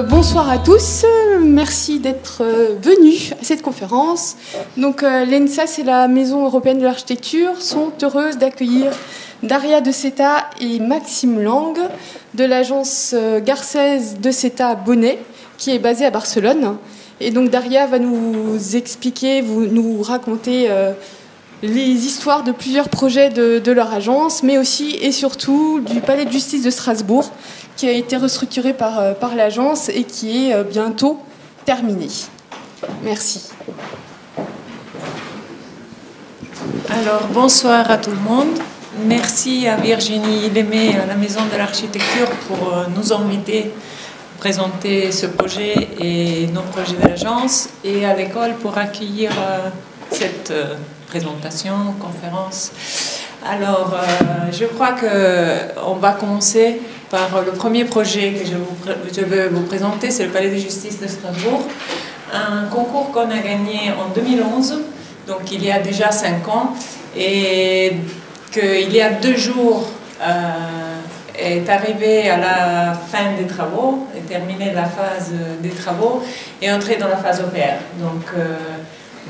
Bonsoir à tous, merci d'être venus à cette conférence. L'ENSA, c'est la Maison européenne de l'architecture, sont heureuses d'accueillir Daria de Seta et Maxime Lang de l'agence Garcès de Seta Bonnet, qui est basée à Barcelone. Et donc Daria va nous expliquer, nous raconter les histoires de plusieurs projets de leur agence, mais aussi et surtout du Palais de justice de Strasbourg, qui a été restructuré par l'agence et qui est bientôt terminé. Merci. Alors, bonsoir à tout le monde. Merci à Virginie Lemay, à la Maison de l'Architecture, pour nous inviter à présenter ce projet et nos projets de l'agence, et à l'école pour accueillir cette présentation, conférence. Alors, je crois qu'on va commencer par le premier projet que je veux vous présenter, c'est le Palais de justice de Strasbourg, un concours qu'on a gagné en 2011, donc il y a déjà 5 ans, et qu'il y a 2 jours est arrivé à la fin des travaux, est terminé la phase des travaux et entré dans la phase OPR. Donc,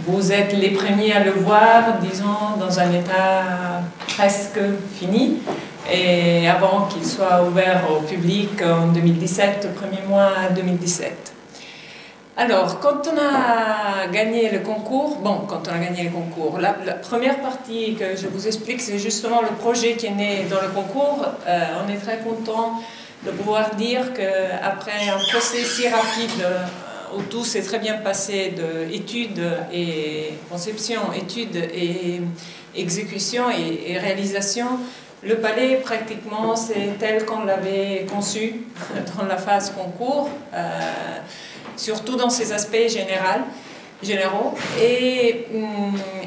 vous êtes les premiers à le voir, disons, dans un état presque fini, et avant qu'il soit ouvert au public en 2017, au premier mois 2017. Alors, quand on a gagné le concours, la première partie que je vous explique, c'est justement le projet qui est né dans le concours. On est très content de pouvoir dire qu'après un procès si rapide, où tout s'est très bien passé, de études et conception, études et exécution et réalisation, le palais, pratiquement, c'est tel qu'on l'avait conçu dans la phase concours, surtout dans ses aspects généraux. Et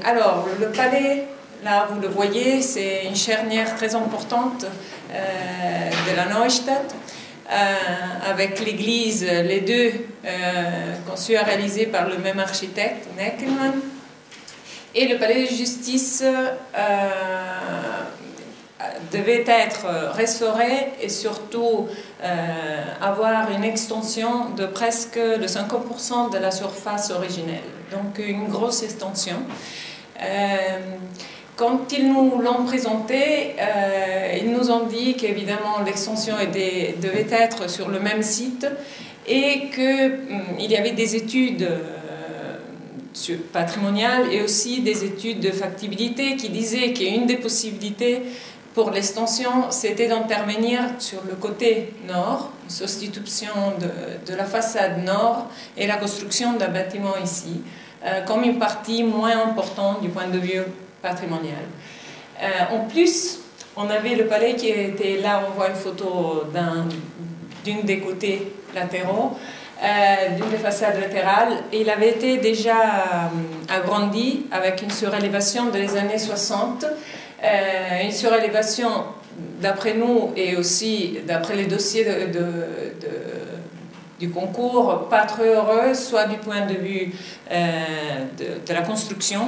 alors, le palais, là, vous le voyez, c'est une charnière très importante de la Neustadt, avec l'église, les deux conçus et réalisés par le même architecte, Neckelmann. Et le palais de justice devait être restauré et surtout avoir une extension de presque de 50% de la surface originelle. Donc une grosse extension. Quand ils nous l'ont présenté, ils nous ont dit qu'évidemment l'extension devait être sur le même site et qu'il y avait des études patrimoniales et aussi des études de factibilité qui disaient qu'une des possibilités pour l'extension, c'était d'intervenir sur le côté nord, une substitution de la façade nord et la construction d'un bâtiment ici, comme une partie moins importante du point de vue patrimonial. En plus, on avait le palais qui était là, on voit une photo d'une des côtés latéraux, d'une des façades latérales, et il avait été déjà agrandi avec une surélévation des années 60, une surélévation d'après nous et aussi d'après les dossiers du concours, pas très heureuse, soit du point de vue de la construction,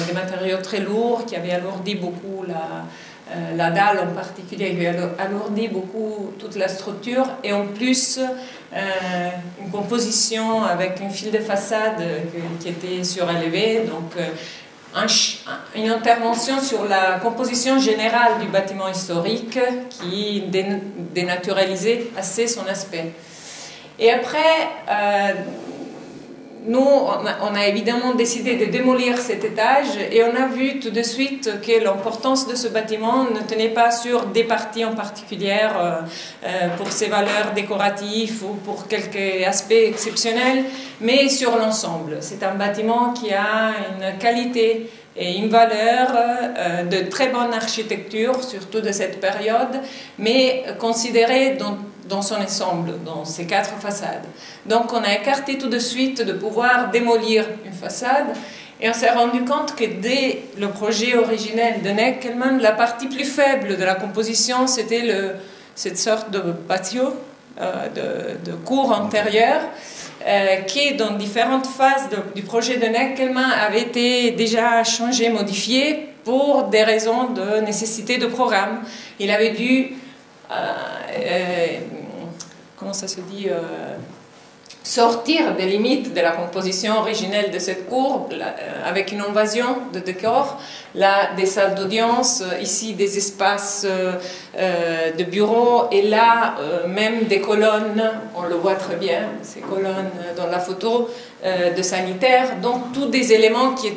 des matériaux très lourds qui avaient alourdi beaucoup la dalle en particulier, qui avait alourdi beaucoup toute la structure, et en plus une composition avec un fil de façade qui était surélevé, donc une intervention sur la composition générale du bâtiment historique qui dénaturalisait assez son aspect. Et après, nous, on a évidemment décidé de démolir cet étage et on a vu tout de suite que l'importance de ce bâtiment ne tenait pas sur des parties en particulier pour ses valeurs décoratives ou pour quelques aspects exceptionnels, mais sur l'ensemble. C'est un bâtiment qui a une qualité et une valeur de très bonne architecture, surtout de cette période, mais considérée dans son ensemble, dans ces 4 façades. Donc on a écarté tout de suite de pouvoir démolir une façade et on s'est rendu compte que dès le projet originel de Neckelmann, la partie plus faible de la composition, c'était cette sorte de patio, de cour antérieure, qui dans différentes phases du projet de Neckelmann avait été déjà changé, modifié pour des raisons de nécessité de programme. Il avait dû comment ça se dit, sortir des limites de la composition originelle de cette cour avec une invasion de décors. Là, des salles d'audience, ici des espaces de bureaux, et là, même des colonnes, on le voit très bien, ces colonnes dans la photo, de sanitaires. Donc, tous des éléments qui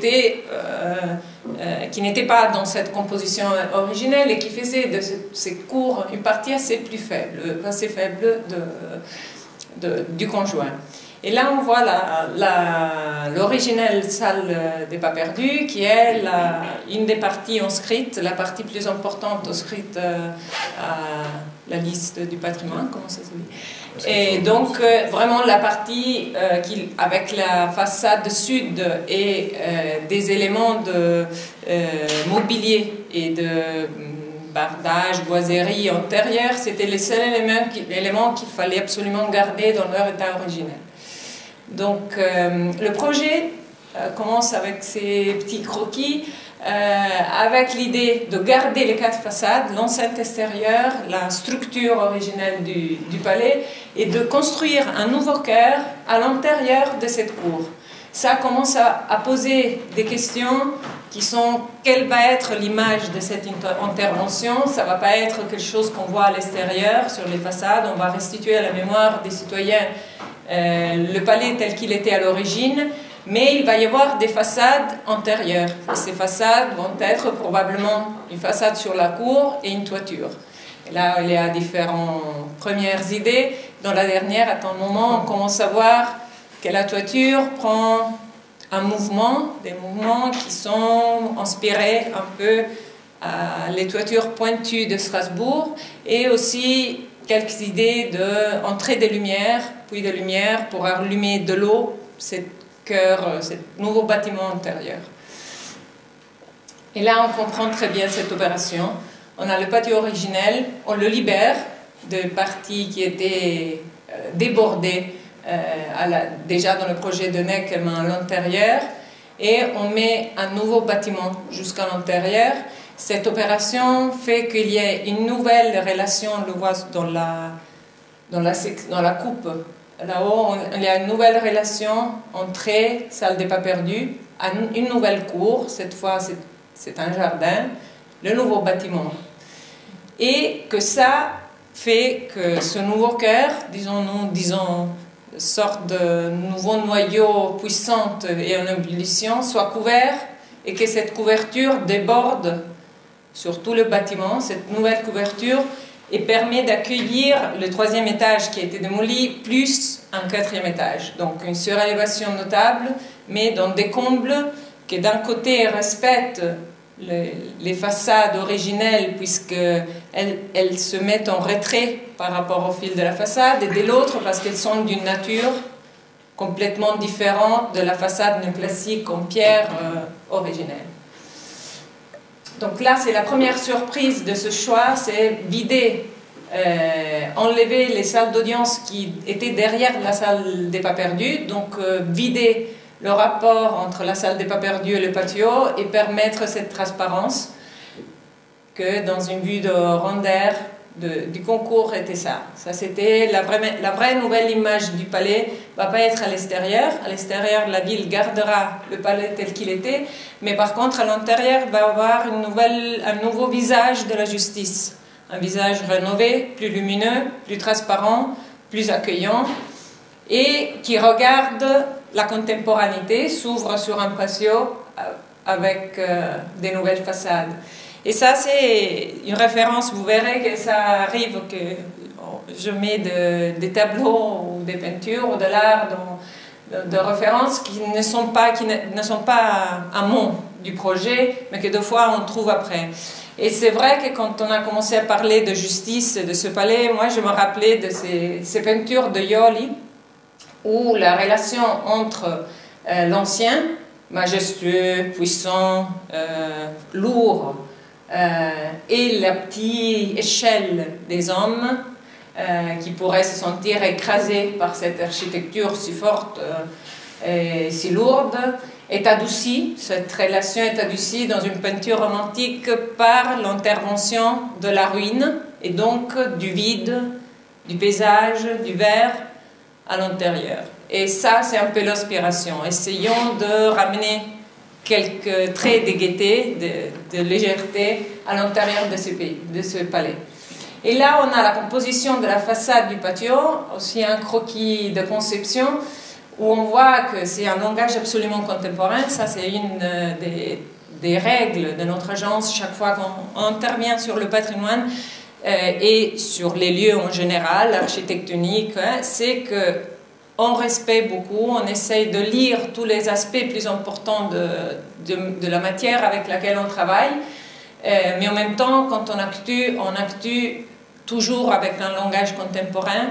n'étaient pas dans cette composition originelle et qui faisaient de ces cours une partie assez faible du conjoint. Et là, on voit l'originelle salle des pas perdus, qui est une des parties inscrites, la partie plus importante inscrite à la liste du patrimoine, comment ça se dit. Et donc, vraiment la partie avec la façade sud et des éléments de mobilier et de bardage, boiserie antérieure, c'était les seuls éléments qu'il fallait absolument garder dans leur état originel. Donc, le projet commence avec ces petits croquis, avec l'idée de garder les 4 façades, l'enceinte extérieure, la structure originelle du palais, et de construire un nouveau chœur à l'intérieur de cette cour. Ça commence à poser des questions qui sont: quelle va être l'image de cette intervention? Ça ne va pas être quelque chose qu'on voit à l'extérieur, sur les façades. On va restituer à la mémoire des citoyens le palais tel qu'il était à l'origine, mais il va y avoir des façades antérieures. Et ces façades vont être probablement une façade sur la cour et une toiture. Et là, il y a différentes premières idées. Dans la dernière, à un moment, on commence à voir que la toiture prend un mouvement, des mouvements qui sont inspirés un peu les toitures pointues de Strasbourg, et aussi quelques idées d'entrée des lumières, puis des lumières pour allumer de l'eau, ce nouveau bâtiment intérieur. Et là, on comprend très bien cette opération. On a le patio originel, on le libère de parties qui étaient débordées déjà dans le projet de Neckermann à l'intérieur, et on met un nouveau bâtiment jusqu'à l'intérieur. Cette opération fait qu'il y ait une nouvelle relation, on le voit dans la coupe. Là-haut, il y a une nouvelle relation entrée, salle des pas perdus, une nouvelle cour, cette fois c'est un jardin, le nouveau bâtiment. Et que ça fait que ce nouveau cœur, disons, sorte de nouveau noyau puissant et en ébullition, soit couvert, et que cette couverture déborde sur tout le bâtiment, cette nouvelle couverture, et permet d'accueillir le 3e étage qui a été démoli, plus un 4e étage. Donc une surélévation notable, mais dans des combles qui d'un côté respectent les façades originelles, puisqu'elles se mettent en retrait par rapport au fil de la façade, et de l'autre parce qu'elles sont d'une nature complètement différente de la façade néoclassique en pierre originelle. Donc là, c'est la première surprise de ce choix, c'est vider, enlever les salles d'audience qui étaient derrière la salle des pas perdus, donc vider le rapport entre la salle des pas perdus et le patio, et permettre cette transparence que dans une vue de rondeur du concours était ça. Ça, c'était la vraie nouvelle image du palais. Va pas être à l'extérieur. À l'extérieur, la ville gardera le palais tel qu'il était, mais par contre, à l'intérieur, va avoir un nouveau visage de la justice. Un visage rénové, plus lumineux, plus transparent, plus accueillant, et qui regarde la contemporanéité, s'ouvre sur un patio avec des nouvelles façades. Et ça, c'est une référence, vous verrez que ça arrive que je mets des tableaux ou des peintures ou de l'art de références qui ne sont pas amont du projet, mais que deux fois on trouve après. Et c'est vrai que quand on a commencé à parler de justice de ce palais, moi je me rappelais de ces peintures de Joly, où la relation entre l'ancien, majestueux, puissant, lourd, et la petite échelle des hommes qui pourraient se sentir écrasés par cette architecture si forte et si lourde, est adoucie, cette relation est adoucie dans une peinture romantique par l'intervention de la ruine et donc du vide du paysage, du verre à l'intérieur. Et ça, c'est un peu l'inspiration. Essayons de ramener quelques traits de gaieté, de légèreté à l'intérieur de ce palais. Et là, on a la composition de la façade du patio, aussi un croquis de conception, où on voit que c'est un langage absolument contemporain. Ça, c'est une des règles de notre agence chaque fois qu'on intervient sur le patrimoine et sur les lieux en général, architectonique, c'est qu'on respecte beaucoup, on essaye de lire tous les aspects plus importants de la matière avec laquelle on travaille, mais en même temps, quand on actue toujours avec un langage contemporain,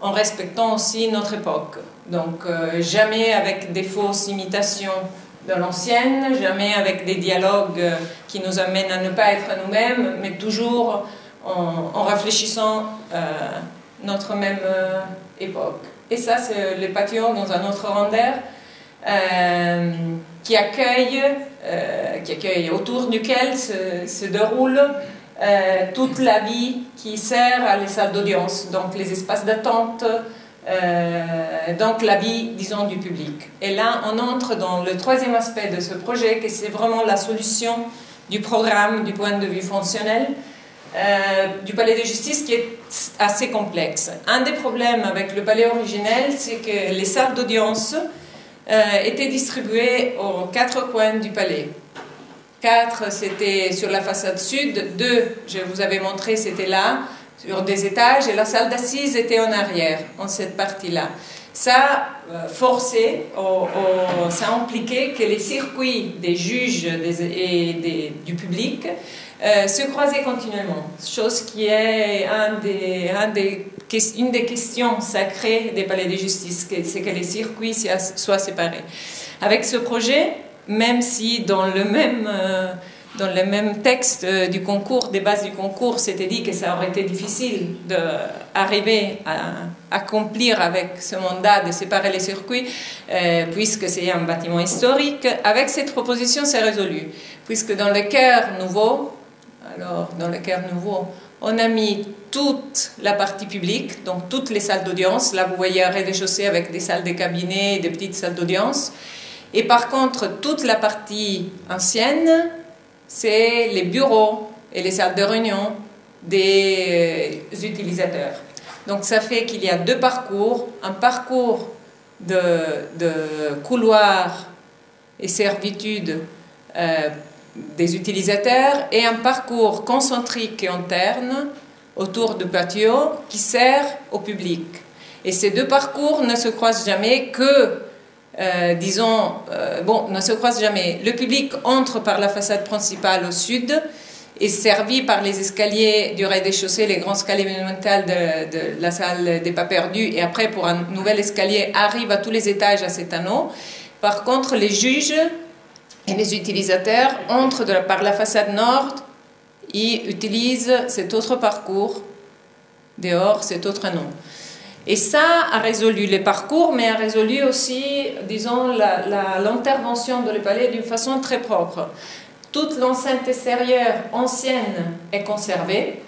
en respectant aussi notre époque. Donc, jamais avec des fausses imitations de l'ancienne, jamais avec des dialogues qui nous amènent à ne pas être nous-mêmes, mais toujours en réfléchissant notre même époque. Et ça, c'est le patio dans un autre render qui accueille autour duquel se déroule toute la vie qui sert à les salles d'audience, donc les espaces d'attente, donc la vie, disons, du public. Et là, on entre dans le troisième aspect de ce projet, que c'est vraiment la solution du programme du point de vue fonctionnel du palais de justice, qui est assez complexe. Un des problèmes avec le palais originel, c'est que les salles d'audience étaient distribuées aux 4 coins du palais. 4, c'était sur la façade sud, 2, je vous avais montré, c'était là, sur des étages, et la salle d'assises était en arrière, en cette partie-là. Ça forçait, ça impliquait que les circuits des juges et du public se croisaient continuellement, chose qui est une des questions sacrées des palais de justice, c'est que les circuits soient séparés. Avec ce projet, même si dans le même texte du concours, des bases du concours, c'était dit que ça aurait été difficile d'arriver à accomplir avec ce mandat de séparer les circuits, puisque c'est un bâtiment historique. Avec cette proposition, c'est résolu, puisque dans le cœur nouveau, on a mis toute la partie publique, donc toutes les salles d'audience. Là, vous voyez un rez-de-chaussée avec des salles de cabinet et des petites salles d'audience. Et par contre, toute la partie ancienne, c'est les bureaux et les salles de réunion des utilisateurs. Donc ça fait qu'il y a 2 parcours, un parcours de couloirs et servitudes des utilisateurs et un parcours concentrique et interne autour du patio qui sert au public. Et ces 2 parcours ne se croisent jamais ne se croisent jamais. Le public entre par la façade principale au sud, est servi par les escaliers du rez-de-chaussée, les grands escaliers monumentaux de la salle des pas perdus, et après pour un nouvel escalier arrive à tous les étages à cet anneau. Par contre, les juges et les utilisateurs entrent par la façade nord et utilisent cet autre parcours dehors, cet autre anneau. Et ça a résolu les parcours, mais a résolu aussi, disons, l'intervention de le palais d'une façon très propre. Toute l'enceinte extérieure ancienne est conservée.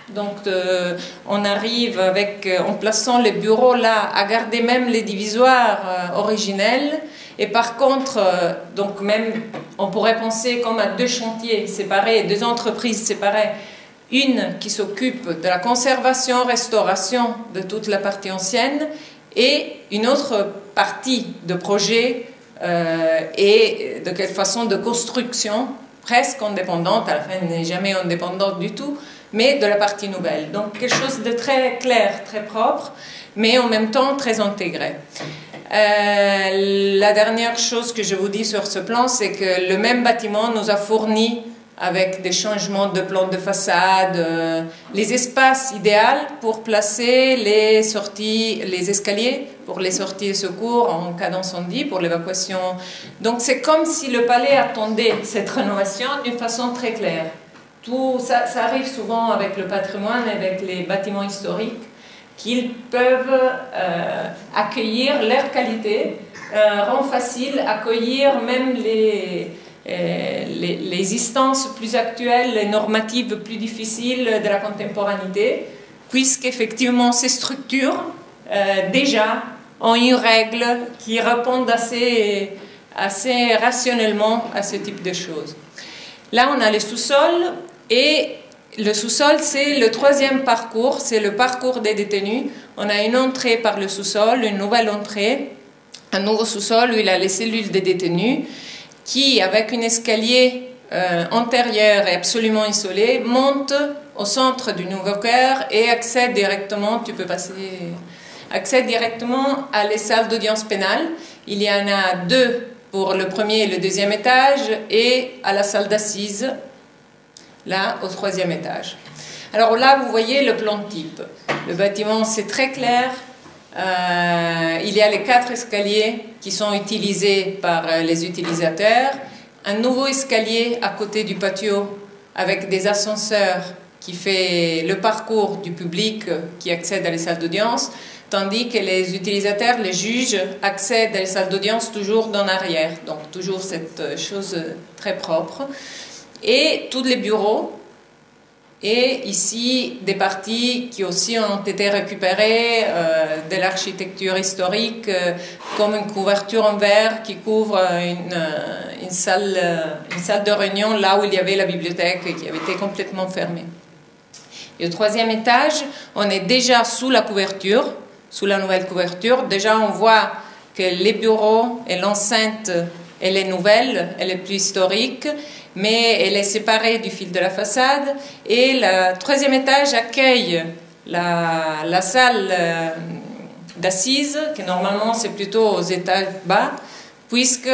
Donc, on arrive en plaçant les bureaux là, à garder même les divisoires originels. Et par contre, donc même, on pourrait penser comme à 2 chantiers séparés, 2 entreprises séparées. Une qui s'occupe de la conservation, restauration de toute la partie ancienne, et une autre partie de projet et de quelle façon de construction, presque indépendante, à la fin n'est jamais indépendante du tout, mais de la partie nouvelle. Donc quelque chose de très clair, très propre, mais en même temps très intégré. La dernière chose que je vous dis sur ce plan, c'est que le même bâtiment nous a fourni, avec des changements de plan de façade, les espaces idéaux pour placer les escaliers pour les sorties de secours en cas d'incendie, pour l'évacuation. Donc c'est comme si le palais attendait cette rénovation d'une façon très claire. Tout ça arrive souvent avec le patrimoine, avec les bâtiments historiques, qu'ils peuvent accueillir leur qualité, rend facile accueillir même les instances plus actuelles, les normatives plus difficiles de la contemporanéité, puisqu'effectivement ces structures déjà ont une règle qui répondent assez rationnellement à ce type de choses. Là, on a le sous-sol, et le sous-sol, c'est le troisième parcours, c'est le parcours des détenus. On a une entrée par le sous-sol, une nouvelle entrée, un nouveau sous-sol où il a les cellules des détenus, qui, avec un escalier antérieur et absolument isolé, monte au centre du nouveau cœur et accède directement, accède directement à les salles d'audience pénale. Il y en a deux pour le premier et le deuxième étage, et à la salle d'assises, là, au troisième étage. Alors là, vous voyez le plan type. Le bâtiment, c'est très clair. Il y a les 4 escaliers qui sont utilisés par les utilisateurs. Un nouveau escalier à côté du patio avec des ascenseurs qui fait le parcours du public qui accède à les salles d'audience, tandis que les utilisateurs, les juges, accèdent à les salles d'audience toujours d'en arrière. Donc toujours cette chose très propre. Et tous les bureaux, et ici des parties qui aussi ont été récupérées de l'architecture historique, comme une couverture en verre qui couvre une salle de réunion là où il y avait la bibliothèque qui avait été complètement fermée. Et au troisième étage, on est déjà sous la couverture, sous la nouvelle couverture. Déjà, on voit que les bureaux et l'enceinte, elle est nouvelle, elle est plus historique, mais elle est séparée du fil de la façade. Et le troisième étage accueille la salle d'assises, qui normalement c'est plutôt aux étages bas, puisque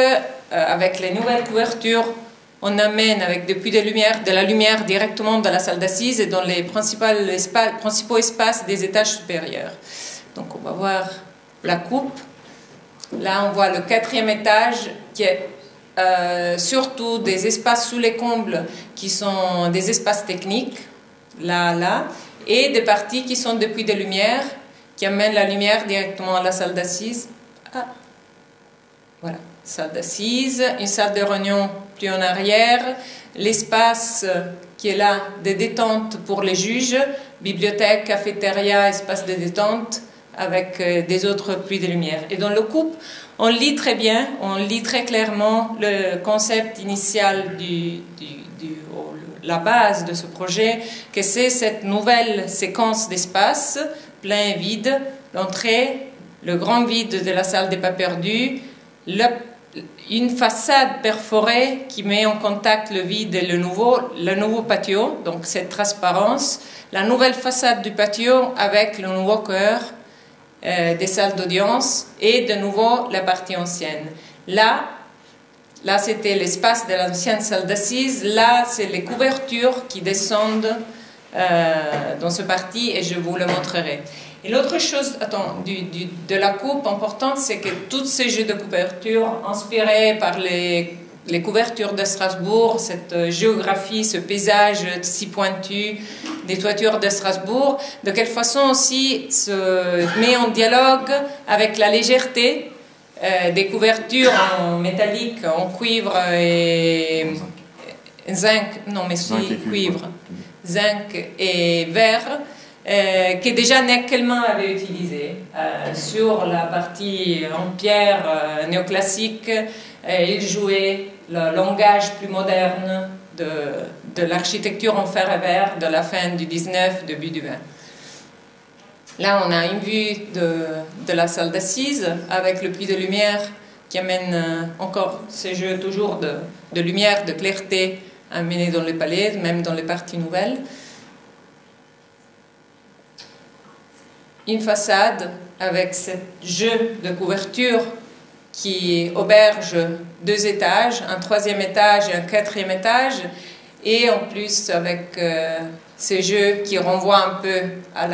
avec les nouvelles couvertures, on amène avec des puits de la lumière directement dans la salle d'assises et dans les principaux espaces des étages supérieurs. Donc on va voir la coupe. Là on voit le 4e étage qui est surtout des espaces sous les combles qui sont des espaces techniques, là, et des parties qui sont des puits de lumière qui amènent la lumière directement à la salle d'assises. Voilà, salle d'assises, une salle de réunion plus en arrière, l'espace qui est là de détente pour les juges, bibliothèque, cafétéria, espace de détente avec des autres puits de lumière. Et dans le coupe, on lit très bien, on lit très clairement le concept initial la base de ce projet, que c'est cette nouvelle séquence d'espace, plein et vide, l'entrée, le grand vide de la salle des pas perdus, une façade perforée qui met en contact le vide et le nouveau patio, donc cette transparence, la nouvelle façade du patio avec le nouveau cœur des salles d'audience et de nouveau la partie ancienne. Là c'était l'espace de l'ancienne salle d'assises, là c'est les couvertures qui descendent dans ce parti et je vous le montrerai. Et l'autre chose de la coupe importante, c'est que tous ces jeux de couverture inspirés par les couvertures de Strasbourg, cette géographie, ce paysage si pointu des toitures de Strasbourg, de quelle façon aussi se met en dialogue avec la légèreté des couvertures en métallique, en cuivre et zinc, non mais c'est cuivre, zinc et verre, que déjà Neckelmann avait utilisé sur la partie en pierre néoclassique. Il jouait le langage plus moderne de l'architecture en fer et verre de la fin du 19, début du 20. Là, on a une vue de la salle d'assises avec le puits de lumière qui amène encore ce jeu toujours de lumière, de clarté amené dans le palais, même dans les parties nouvelles. Une façade avec ce jeu de couverture qui auberge 2 étages, un 3e étage et un 4e étage, et en plus avec ce jeu qui renvoie un peu à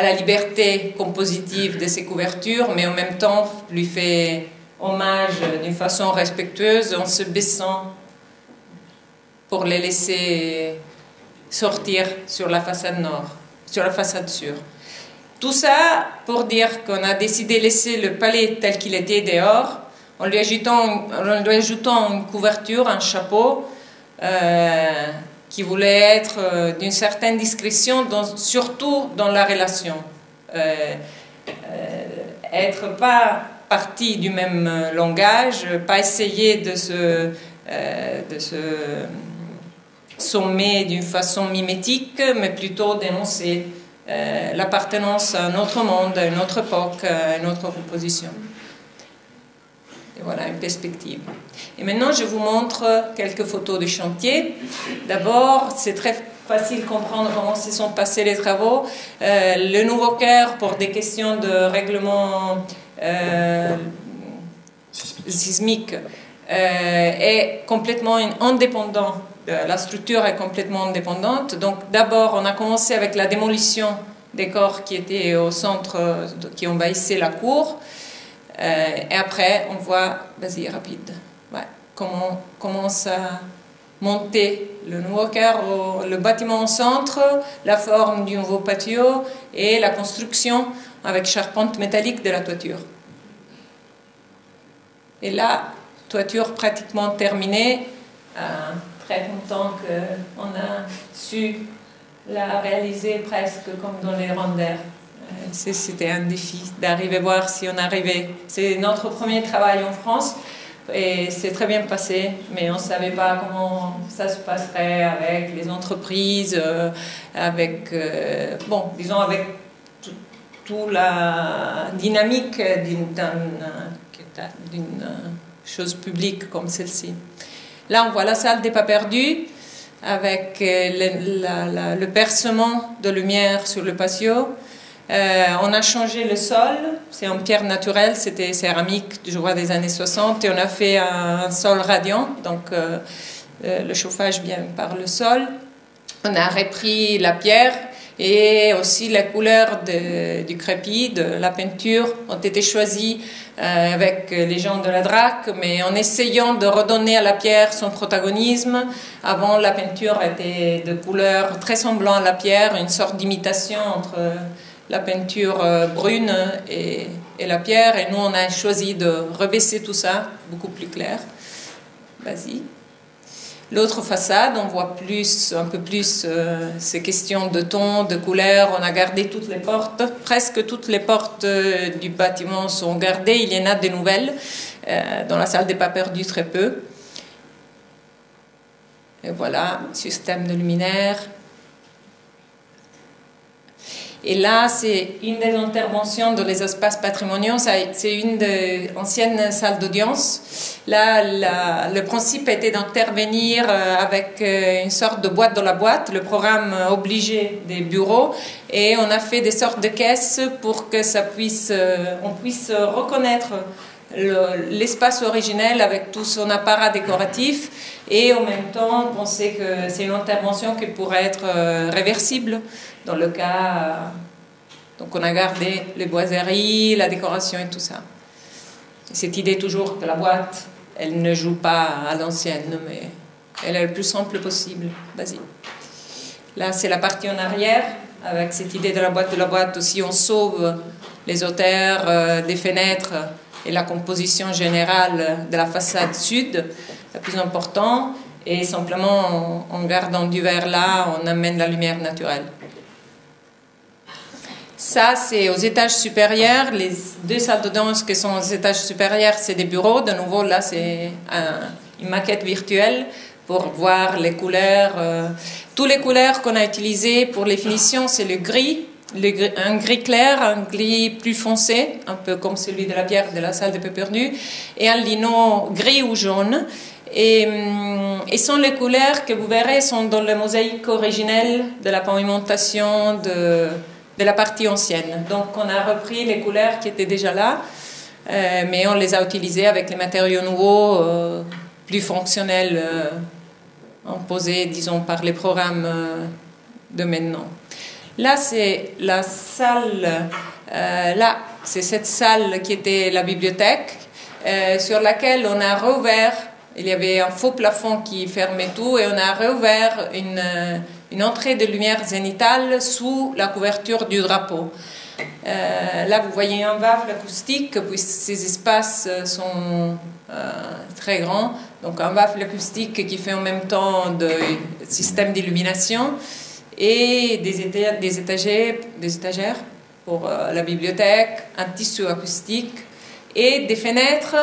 la liberté compositive de ces couvertures, mais en même temps lui fait hommage d'une façon respectueuse en se baissant pour les laisser sortir sur la façade nord, sur la façade sud. Tout ça pour dire qu'on a décidé de laisser le palais tel qu'il était dehors, en lui ajoutant une couverture, un chapeau, qui voulait être d'une certaine discrétion, surtout dans la relation. Être pas partie du même langage, pas essayer de se sommer d'une façon mimétique, mais plutôt dénoncer l'appartenance à un autre monde, à une autre époque, à une autre composition. Et voilà une perspective. Et maintenant, je vous montre quelques photos de chantier. D'abord, c'est très facile de comprendre comment se sont passés les travaux. Le nouveau cœur, pour des questions de règlement sismique, est complètement indépendant. La structure est complètement indépendante. Donc, d'abord, on a commencé avec la démolition des corps qui étaient au centre, qui envahissaient la cour. Et après, on voit, vas-y, rapide, ouais, comment commence à monter le nouveau cœur, le bâtiment au centre, la forme du nouveau patio et la construction avec charpente métallique de la toiture. Et là, toiture pratiquement terminée, très content qu'on a su la réaliser presque comme dans les renders. C'était un défi d'arriver à voir si on arrivait. C'est notre premier travail en France et c'est très bien passé, mais on ne savait pas comment ça se passerait avec les entreprises, avec, bon, disons, avec toute la dynamique d'une chose publique comme celle-ci. Là, on voit la salle des pas perdus avec le percement de lumière sur le patio. On a changé le sol, c'est en pierre naturelle, c'était céramique, je vois, des années 60, et on a fait un sol radiant, donc le chauffage vient par le sol. On a repris la pierre et aussi la couleur du crépi, de la peinture, ont été choisies avec les gens de la DRAC, mais en essayant de redonner à la pierre son protagonisme. Avant, la peinture était de couleur très semblant à la pierre, une sorte d'imitation entre la peinture brune et la pierre, et nous on a choisi de rebaisser tout ça, beaucoup plus clair. Vas-y. L'autre façade, on voit un peu plus ces questions de ton, de couleur. On a gardé toutes les portes, presque toutes les portes du bâtiment sont gardées. Il y en a des nouvelles, dans la salle des pas perdus très peu. Et voilà, système de luminaire. Et là, c'est une des interventions dans les espaces patrimoniaux. C'est une des anciennes salles d'audience. Là, le principe était d'intervenir avec une sorte de boîte dans la boîte, le programme obligé des bureaux. Et on a fait des sortes de caisses pour que on puisse reconnaître l'espace originel avec tout son apparat décoratif, et en même temps penser que c'est une intervention qui pourrait être réversible dans le cas. Donc on a gardé les boiseries, la décoration et tout ça. Cette idée toujours que la boîte, elle ne joue pas à l'ancienne, mais elle est le plus simple possible. Vas-y. Là, c'est la partie en arrière, avec cette idée de la boîte aussi, on sauve les hauteurs des fenêtres et la composition générale de la façade sud, la plus importante, et simplement en gardant du verre là, on amène la lumière naturelle. Ça, c'est aux étages supérieurs. Les deux salles de danse qui sont aux étages supérieurs, c'est des bureaux. De nouveau, là, c'est une maquette virtuelle pour voir les couleurs. Toutes les couleurs qu'on a utilisées pour les finitions, c'est le gris. Un gris clair, un gris plus foncé, un peu comme celui de la pierre de la salle des pas perdus, et un lino gris ou jaune. Et sont les couleurs que vous verrez sont dans la mosaïque originelle de la pavimentation de la partie ancienne. Donc on a repris les couleurs qui étaient déjà là, mais on les a utilisées avec les matériaux nouveaux, plus fonctionnels, imposés, disons, par les programmes de maintenant. Là, c'est la salle, là, c'est cette salle qui était la bibliothèque, sur laquelle on a rouvert, il y avait un faux plafond qui fermait tout, et on a rouvert une entrée de lumière zénitale sous la couverture du drapeau. Là, vous voyez un baffle acoustique, puisque ces espaces sont très grands, Donc un baffle acoustique qui fait en même temps de système d'illumination et des étagères pour la bibliothèque, un tissu acoustique et des fenêtres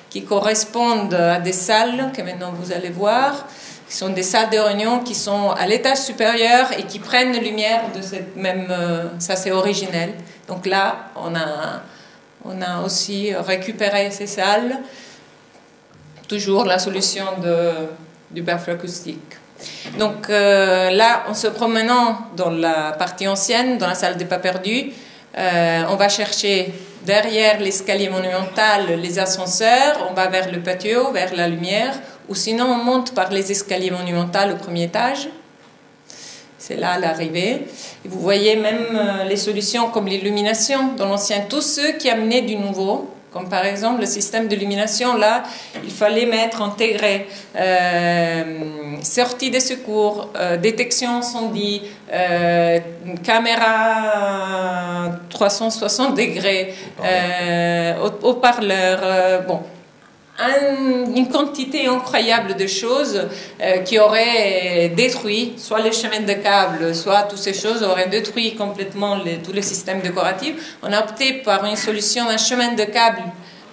qui correspondent à des salles que maintenant vous allez voir, qui sont des salles de réunion qui sont à l'étage supérieur et qui prennent la lumière de cette même... ça c'est originel. Donc là, on a aussi récupéré ces salles, toujours la solution du baffle acoustique. Donc là, en se promenant dans la partie ancienne, dans la salle des pas perdus, on va chercher derrière l'escalier monumental les ascenseurs, on va vers le patio, vers la lumière, ou sinon on monte par les escaliers monumentaux au premier étage. C'est là l'arrivée. Et vous voyez même les solutions comme l'illumination dans l'ancien, tous ceux qui amenaient du nouveau, comme par exemple le système d'illumination, là, il fallait intégrer sortie des secours, détection incendie, caméra 360 degrés, haut-parleur, bon. Une quantité incroyable de choses qui auraient détruit, soit les chemins de câbles, soit toutes ces choses auraient détruit complètement tous les systèmes décoratifs. On a opté par une solution d'un chemin de câbles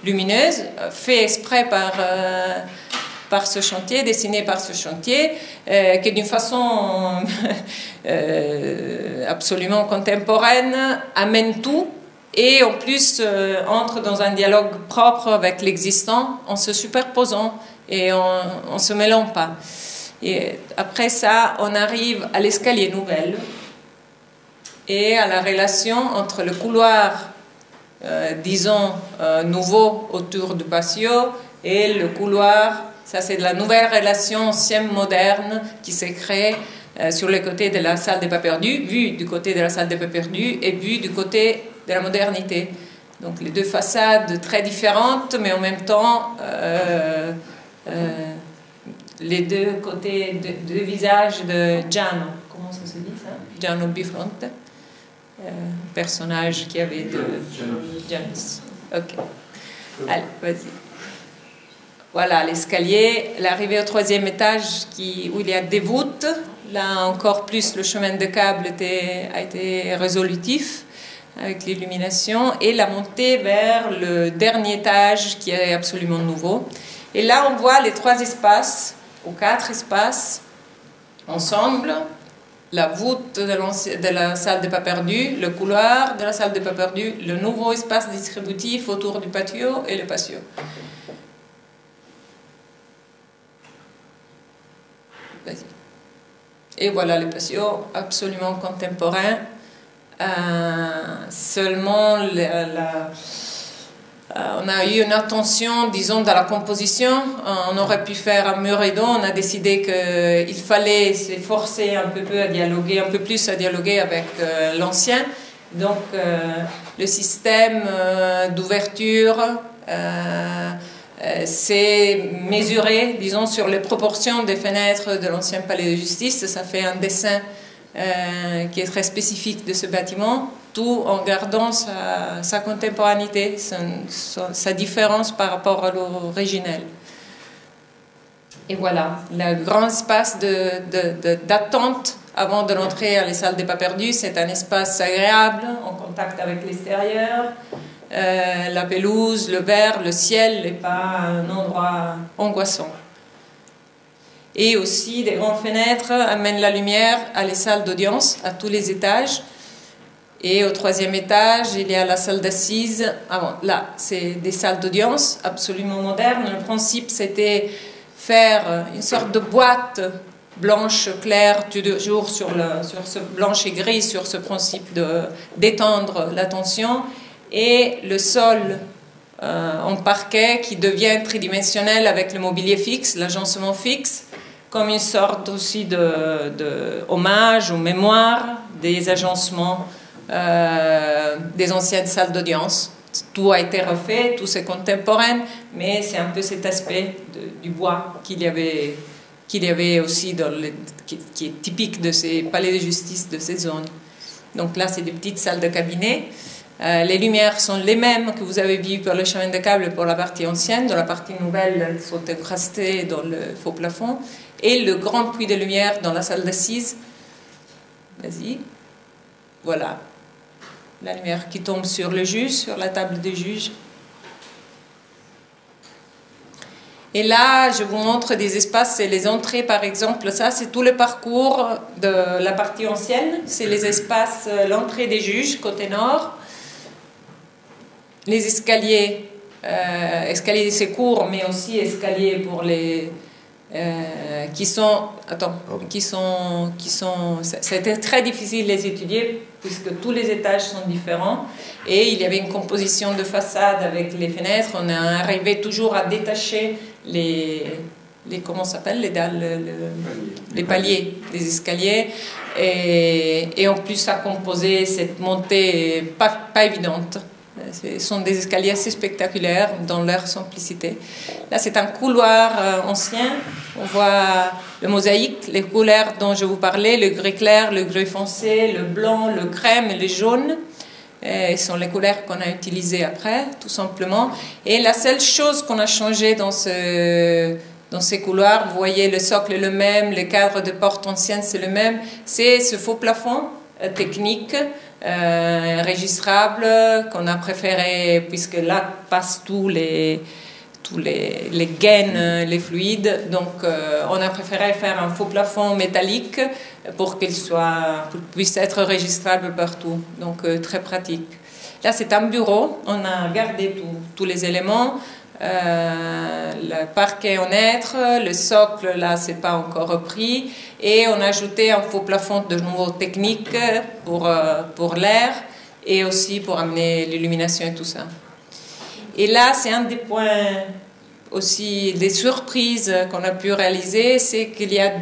lumineuse, fait exprès par ce chantier, dessiné par ce chantier, qui d'une façon absolument contemporaine amène tout. Et en plus, entre dans un dialogue propre avec l'existant en se superposant et en se mêlant pas. Et après ça, on arrive à l'escalier nouvelle et à la relation entre le couloir, disons, nouveau autour du patio et le couloir, ça c'est de la nouvelle relation ancienne moderne qui s'est créée sur le côté de la salle des pas perdus, vue du côté de la salle des pas perdus et vue du côté de la modernité. Donc les deux façades très différentes, mais en même temps les deux côtés, deux visages de Giano. Comment ça se dit ça? Giano Bifronte, personnage qui avait de Janus. Ok. Allez, vas-y. Voilà l'escalier, l'arrivée au troisième étage où il y a des voûtes. Là encore plus le chemin de câble a été résolutif avec l'illumination et la montée vers le dernier étage qui est absolument nouveau. Et là on voit les trois espaces ou quatre espaces ensemble, la voûte de la salle des pas perdus, le couloir de la salle des pas perdus, le nouveau espace distributif autour du patio et le patio. Vas-y. Et voilà le patio absolument contemporain. Seulement on a eu une attention, disons, dans la composition. On aurait pu faire un mur rideau. On a décidé qu'il fallait s'efforcer un peu plus à dialoguer avec l'ancien. Donc le système d'ouverture c'est mesuré, disons, sur les proportions des fenêtres de l'ancien palais de justice. Ça fait un dessin qui est très spécifique de ce bâtiment, tout en gardant sa contemporanéité, sa différence par rapport à l'originel. Et voilà, le grand espace d'attente avant de l'entrée à la salle des pas perdus, c'est un espace agréable, en contact avec l'extérieur. La pelouse, le verre, le ciel n'est pas un endroit angoissant. Et aussi, des grandes fenêtres amènent la lumière à les salles d'audience, à tous les étages. Et au troisième étage, il y a la salle d'assises. Là, c'est des salles d'audience absolument modernes. Le principe, c'était faire une sorte de boîte blanche claire, toujours sur ce blanche et gris, sur ce principe d'étendre l'attention. Et le sol en parquet qui devient tridimensionnel avec le mobilier fixe, l'agencement fixe, comme une sorte aussi de hommage ou mémoire des agencements des anciennes salles d'audience. Tout a été refait, tout c'est contemporain, mais c'est un peu cet aspect du bois qu'il y avait aussi, qui est typique de ces palais de justice, de cette zone. Donc là, c'est des petites salles de cabinet. Les lumières sont les mêmes que vous avez vues pour le chemin de câble pour la partie ancienne. Dans la partie nouvelle, elles sont incrustées dans le faux plafond. Et le grand puits de lumière dans la salle d'assises. Vas-y. Voilà. La lumière qui tombe sur le juge, sur la table du juge. Et là, je vous montre des espaces, c'est les entrées par exemple. Ça, c'est tout le parcours de la partie ancienne. C'est les espaces, l'entrée des juges, côté nord. Les escaliers, escaliers c'est court, mais aussi escaliers pour les... c'était très difficile de les étudier puisque tous les étages sont différents et il y avait une composition de façade avec les fenêtres. On est arrivé toujours à détacher comment ça s'appelle, les dalles, les paliers des escaliers et en plus à composer cette montée pas évidente. Ce sont des escaliers assez spectaculaires dans leur simplicité. Là, c'est un couloir ancien. On voit le mosaïque, les couleurs dont je vous parlais, le gris clair, le gris foncé, le blanc, le crème et le jaune. Ce sont les couleurs qu'on a utilisées après, tout simplement. Et la seule chose qu'on a changé dans ces couloirs, vous voyez le socle est le même, le cadre de porte ancienne c'est le même, c'est ce faux plafond technique, enregistrable qu'on a préféré puisque là passent tous les gaines, les fluides, donc on a préféré faire un faux plafond métallique pour qu'il puisse être enregistrable partout, donc très pratique. Là c'est un bureau, on a gardé tous les éléments, le parquet en hêtre, le socle là c'est pas encore repris et on a ajouté un faux plafond de nouveau technique pour l'air et aussi pour amener l'illumination et tout ça. Et là c'est un des points aussi des surprises qu'on a pu réaliser, c'est qu'il y a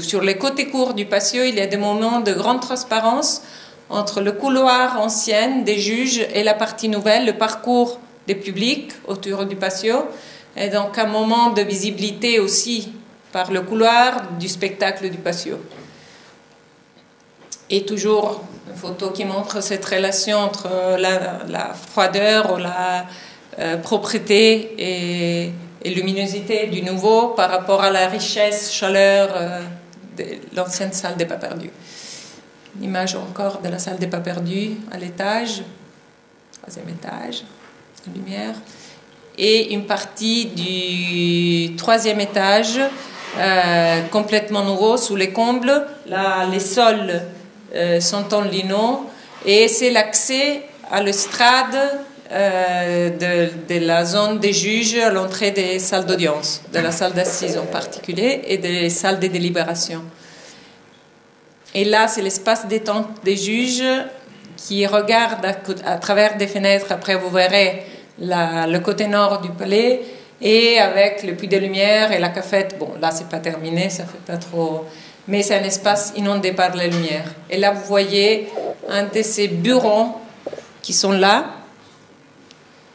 sur les côtés courts du patio il y a des moments de grande transparence entre le couloir ancien des juges et la partie nouvelle, le parcours des publics autour du patio, et donc un moment de visibilité aussi par le couloir du spectacle du patio. Et toujours une photo qui montre cette relation entre la froideur ou la propreté et luminosité du nouveau par rapport à la richesse, chaleur de l'ancienne salle des pas perdus. Une image encore de la salle des pas perdus à l'étage, troisième étage. Lumière et une partie du troisième étage complètement nouveau sous les combles. Là, les sols sont en lino et c'est l'accès à l'estrade de la zone des juges à l'entrée des salles d'audience, de la salle d'assises en particulier et des salles de délibération. Et là, c'est l'espace détente des juges qui regarde à travers des fenêtres. Après, vous verrez le côté nord du palais et avec le puits de lumière et la cafette. Bon, là, c'est pas terminé, ça fait pas trop... Mais c'est un espace inondé par la lumière. Et là, vous voyez un de ces bureaux qui sont là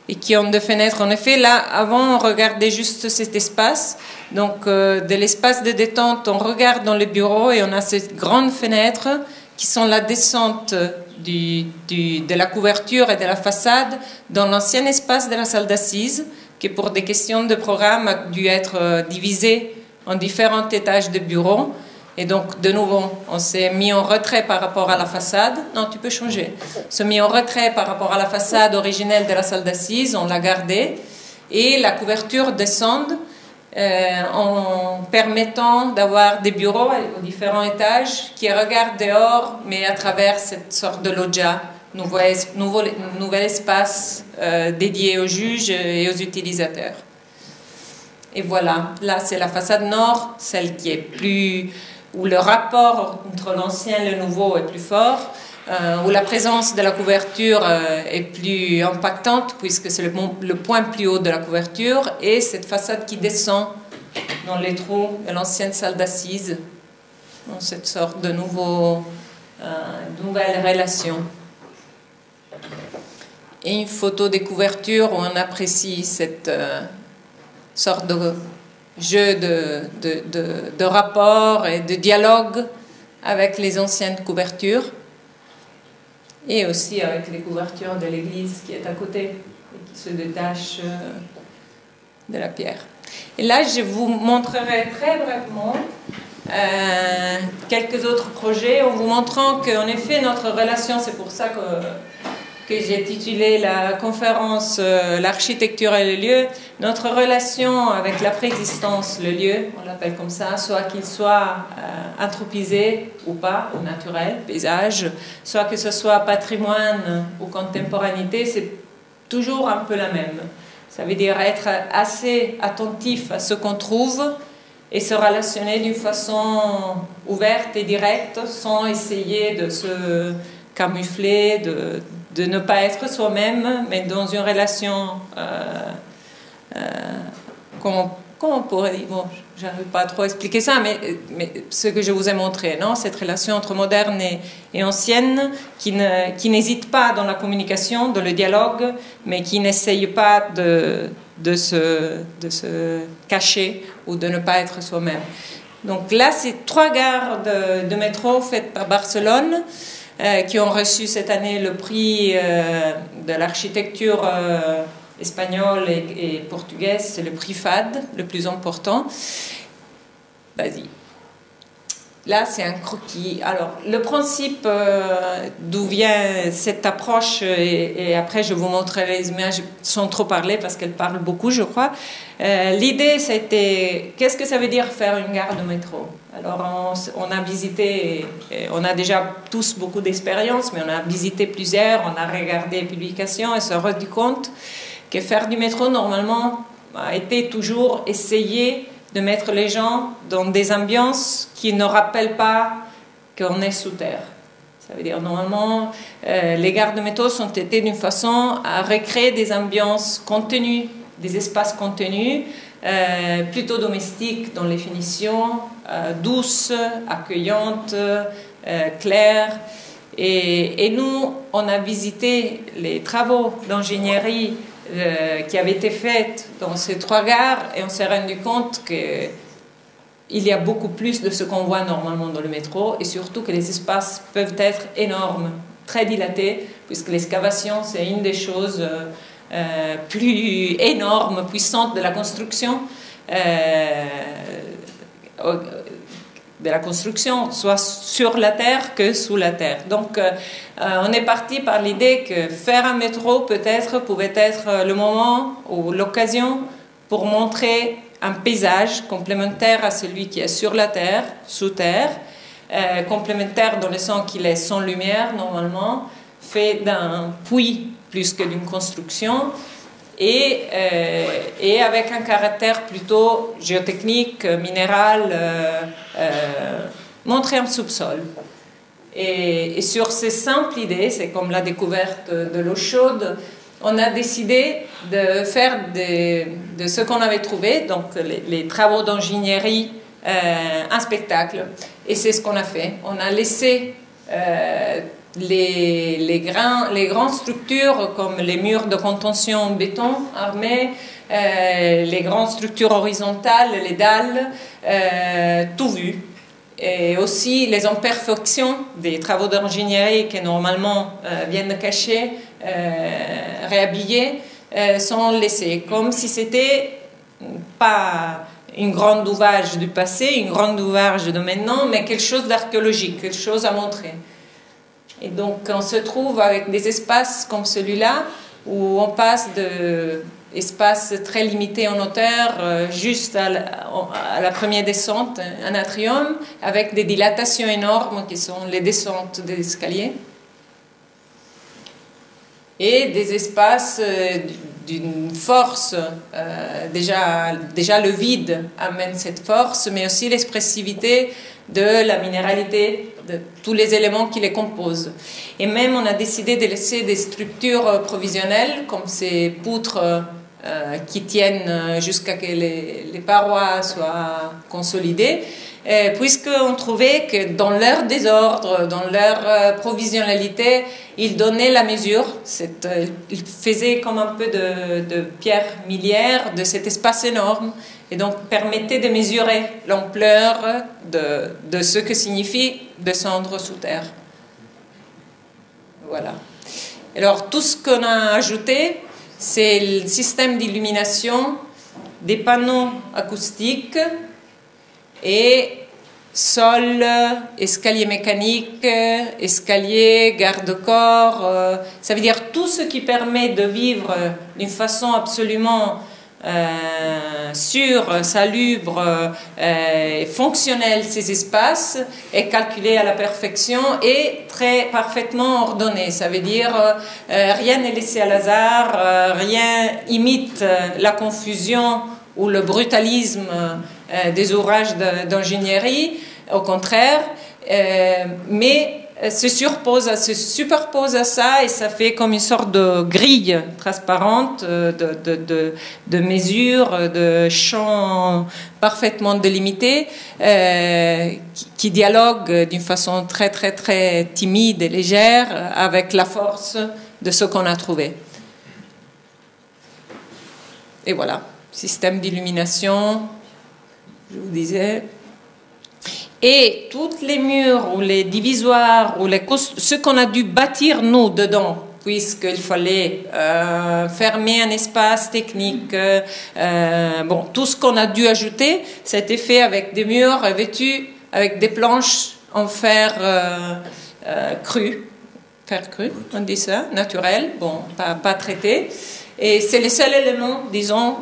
et qui ont deux fenêtres. En effet, là, avant, on regardait juste cet espace. Donc, de l'espace de détente, on regarde dans le bureau et on a ces grandes fenêtres qui sont la descente de la couverture et de la façade dans l'ancien espace de la salle d'assises, qui pour des questions de programme a dû être divisé en différents étages de bureaux. Et donc, de nouveau, on s'est mis en retrait par rapport à la façade. Non, tu peux changer. On s'est mis en retrait par rapport à la façade originelle de la salle d'assises, on l'a gardée. Et la couverture descend en permettant d'avoir des bureaux aux différents étages qui regardent dehors, mais à travers cette sorte de loggia, nouvel espace dédié aux juges et aux utilisateurs. Et voilà, là c'est la façade nord, celle qui est plus... où le rapport entre l'ancien et le nouveau est plus fort, où la présence de la couverture est plus impactante, puisque c'est le point plus haut de la couverture, et cette façade qui descend dans les trous de l'ancienne salle d'assises, dans cette sorte de nouvelle relation. Et une photo des couvertures où on apprécie cette sorte de jeu de rapport et de dialogue avec les anciennes couvertures. et aussi avec les couvertures de l'église qui est à côté et qui se détache de la pierre. Et là, je vous montrerai très brièvement quelques autres projets en vous montrant qu'en effet, notre relation, c'est pour ça que j'ai titulé la conférence L'architecture et le lieu, notre relation avec la préexistence, le lieu, on l'appelle comme ça, soit qu'il soit anthropisé ou pas, ou naturel, paysage, soit que ce soit patrimoine ou contemporanéité, c'est toujours un peu la même. Ça veut dire être assez attentif à ce qu'on trouve et se relationner d'une façon ouverte et directe sans essayer de se camoufler, de ne pas être soi-même, mais dans une relation, comment on pourrait dire, bon, j'arrive pas à trop expliquer ça, mais ce que je vous ai montré, non, cette relation entre moderne et ancienne, qui n'hésite pas dans la communication, dans le dialogue, mais qui n'essaye pas de se cacher ou de ne pas être soi-même. Donc là, c'est 3 gares de métro faites par Barcelone, qui ont reçu cette année le prix de l'architecture espagnole et portugaise, c'est le prix FAD, le plus important. Vas-y. Là, c'est un croquis. Alors, le principe d'où vient cette approche, et après je vous montrerai les images sans trop parler parce qu'elles parlent beaucoup, je crois. L'idée, c'était, qu'est-ce que ça veut dire faire une gare de métro? Alors, on a visité, on a déjà tous beaucoup d'expérience, mais on a visité plusieurs, on a regardé les publications et se rendu compte que faire du métro, normalement, a été toujours essayer de mettre les gens dans des ambiances qui ne rappellent pas qu'on est sous terre. Ça veut dire, normalement, les gares de métro sont été d'une façon à recréer des ambiances contenues, des espaces contenus, plutôt domestiques dans les finitions, douces, accueillantes, claires. Et nous, on a visité les travaux d'ingénierie qui avaient été faits dans ces 3 gares et on s'est rendu compte qu'il y a beaucoup plus de ce qu'on voit normalement dans le métro et surtout que les espaces peuvent être énormes, très dilatés, puisque l'excavation, c'est une des choses plus énormes, puissantes de la construction. Soit sur la terre que sous la terre. Donc, on est parti par l'idée que faire un métro peut-être pouvait être le moment ou l'occasion pour montrer un paysage complémentaire à celui qui est sur la terre, sous terre, complémentaire dans le sens qu'il est sans lumière normalement, fait d'un puits plus que d'une construction, et avec un caractère plutôt géotechnique, minéral, montré en subsol. Et sur ces simples idées, c'est comme la découverte de l'eau chaude, on a décidé de faire de ce qu'on avait trouvé, donc les travaux d'ingénierie, un spectacle. Et c'est ce qu'on a fait. On a laissé les grandes structures comme les murs de contention en béton armé, les grandes structures horizontales, les dalles, tout vu. Et aussi les imperfections des travaux d'ingénierie qui normalement viennent cacher, réhabillés, sont laissés comme si c'était pas une grande ouvrage du passé, une grande ouvrage de maintenant, mais quelque chose d'archéologique, quelque chose à montrer. Et donc on se trouve avec des espaces comme celui-là où on passe d'espaces très limités en hauteur juste à la première descente, un atrium, avec des dilatations énormes qui sont les descentes des escaliers. Et des espaces d'une force, déjà le vide amène cette force, mais aussi l'expressivité de la minéralité, de tous les éléments qui les composent. Et même on a décidé de laisser des structures provisionnelles, comme ces poutres qui tiennent jusqu'à que les parois soient consolidées, puisqu'on trouvait que dans leur désordre, dans leur provisionnalité, ils donnaient la mesure, ils faisaient comme un peu de pierre miliaire de cet espace énorme, et donc permettaient de mesurer l'ampleur de ce que signifie descendre sous terre. Voilà. Alors, tout ce qu'on a ajouté, c'est le système d'illumination, des panneaux acoustiques et sol, escalier mécanique, escalier, garde-corps. Ça veut dire tout ce qui permet de vivre d'une façon absolument sûre, salubre, fonctionnelle ces espaces est calculé à la perfection et très parfaitement ordonné. Ça veut dire rien n'est laissé à l'hasard, rien imite la confusion ou le brutalisme des ouvrages d'ingénierie, au contraire, mais se superpose à ça et ça fait comme une sorte de grille transparente de mesures, de champs parfaitement délimités qui dialoguent d'une façon très très très timide et légère avec la force de ce qu'on a trouvé. Et voilà, système d'illumination, je vous disais. Et tous les murs ou les divisoires ou ce qu'on a dû bâtir nous dedans, puisqu'il fallait fermer un espace technique, bon, tout ce qu'on a dû ajouter, c'était fait avec des murs revêtus avec des planches en fer cru, on dit ça, naturel, bon, pas traité. Et c'est le seul élément, disons,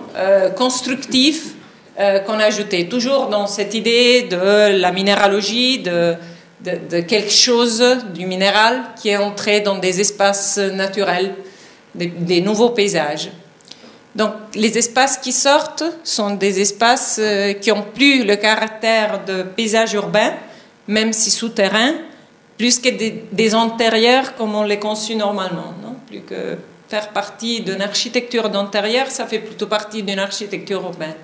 constructif qu'on a ajouté, toujours dans cette idée de la minéralogie, de quelque chose du minéral qui est entré dans des espaces naturels, des nouveaux paysages. Donc les espaces qui sortent sont des espaces qui n'ont plus le caractère de paysage urbain, même si souterrain, plus que des intérieurs comme on les conçut normalement, non? Plus que faire partie d'une architecture d'intérieur, ça fait plutôt partie d'une architecture urbaine.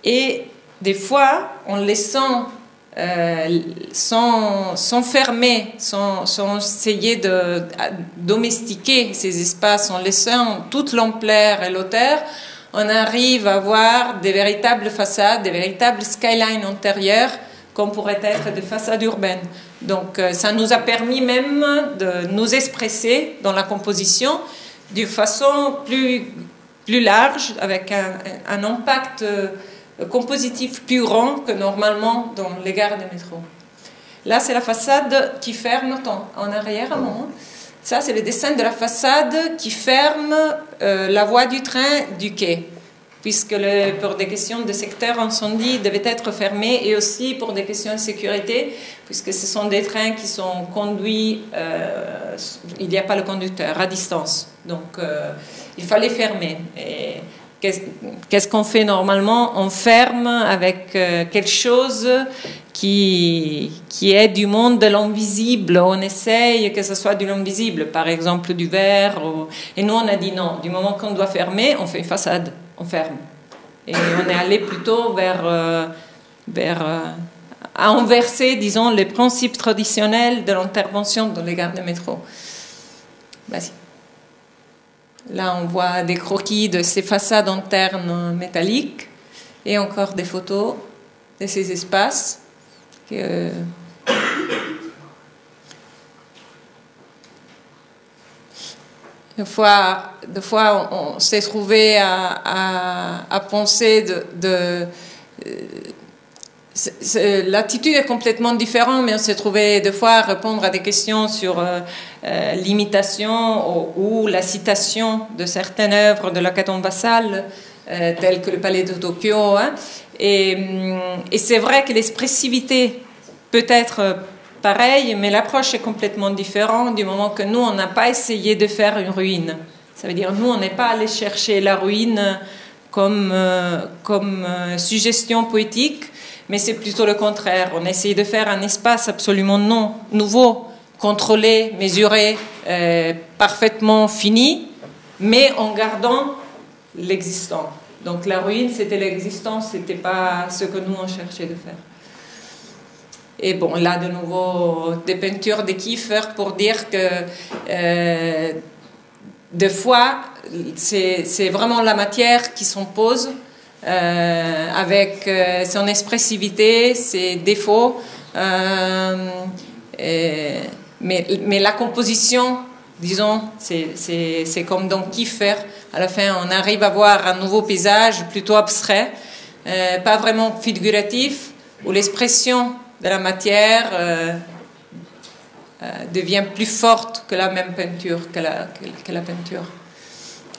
Et des fois, en laissant sans fermer, sans essayer de domestiquer ces espaces, en laissant toute l'ampleur et l'auteur, on arrive à avoir des véritables façades, des véritables skylines intérieures, comme pourraient être des façades urbaines. Donc ça nous a permis même de nous expresser dans la composition d'une façon plus large, avec un impact compositif plus grand que normalement dans les gares de métro. Là, c'est la façade qui ferme en arrière. Ça, c'est le dessin de la façade qui ferme la voie du train du quai, puisque pour des questions de secteur incendie, il devait être fermé, et aussi pour des questions de sécurité, puisque ce sont des trains qui sont conduits, il n'y a pas le conducteur, à distance. Donc, il fallait fermer. Et qu'est-ce qu'on fait normalement? On ferme avec quelque chose qui est du monde de l'invisible. On essaye que ce soit de l'invisible, par exemple du verre. Et nous, on a dit non. Du moment qu'on doit fermer, on fait une façade. On ferme. Et on est allé plutôt vers à inverser, disons, les principes traditionnels de l'intervention dans les gares de métro. Vas-y. Là, on voit des croquis de ces façades internes métalliques et encore des photos de ces espaces. Des fois, on s'est trouvé à penser l'attitude est complètement différente, mais on s'est trouvé des fois à répondre à des questions sur l'imitation ou la citation de certaines œuvres de l'hécatombe Vassal, telles que le Palais de Tokyo. Hein. Et c'est vrai que l'expressivité peut être pareille, mais l'approche est complètement différente du moment que nous, on n'a pas essayé de faire une ruine. Ça veut dire nous, on n'est pas allé chercher la ruine comme suggestion poétique, mais c'est plutôt le contraire. On a essayé de faire un espace absolument nouveau, contrôlé, mesuré, parfaitement fini, mais en gardant l'existant. Donc la ruine, c'était l'existant, c'était pas ce que nous, on cherchait de faire. Et bon, là, de nouveau, des peintures de Kiefer pour dire que des fois, c'est vraiment la matière qui s'impose avec son expressivité, ses défauts, mais la composition, disons, c'est comme dans Kiefer. À la fin, on arrive à voir un nouveau paysage plutôt abstrait, pas vraiment figuratif, où l'expression de la matière devient plus forte que la même peinture, que la peinture.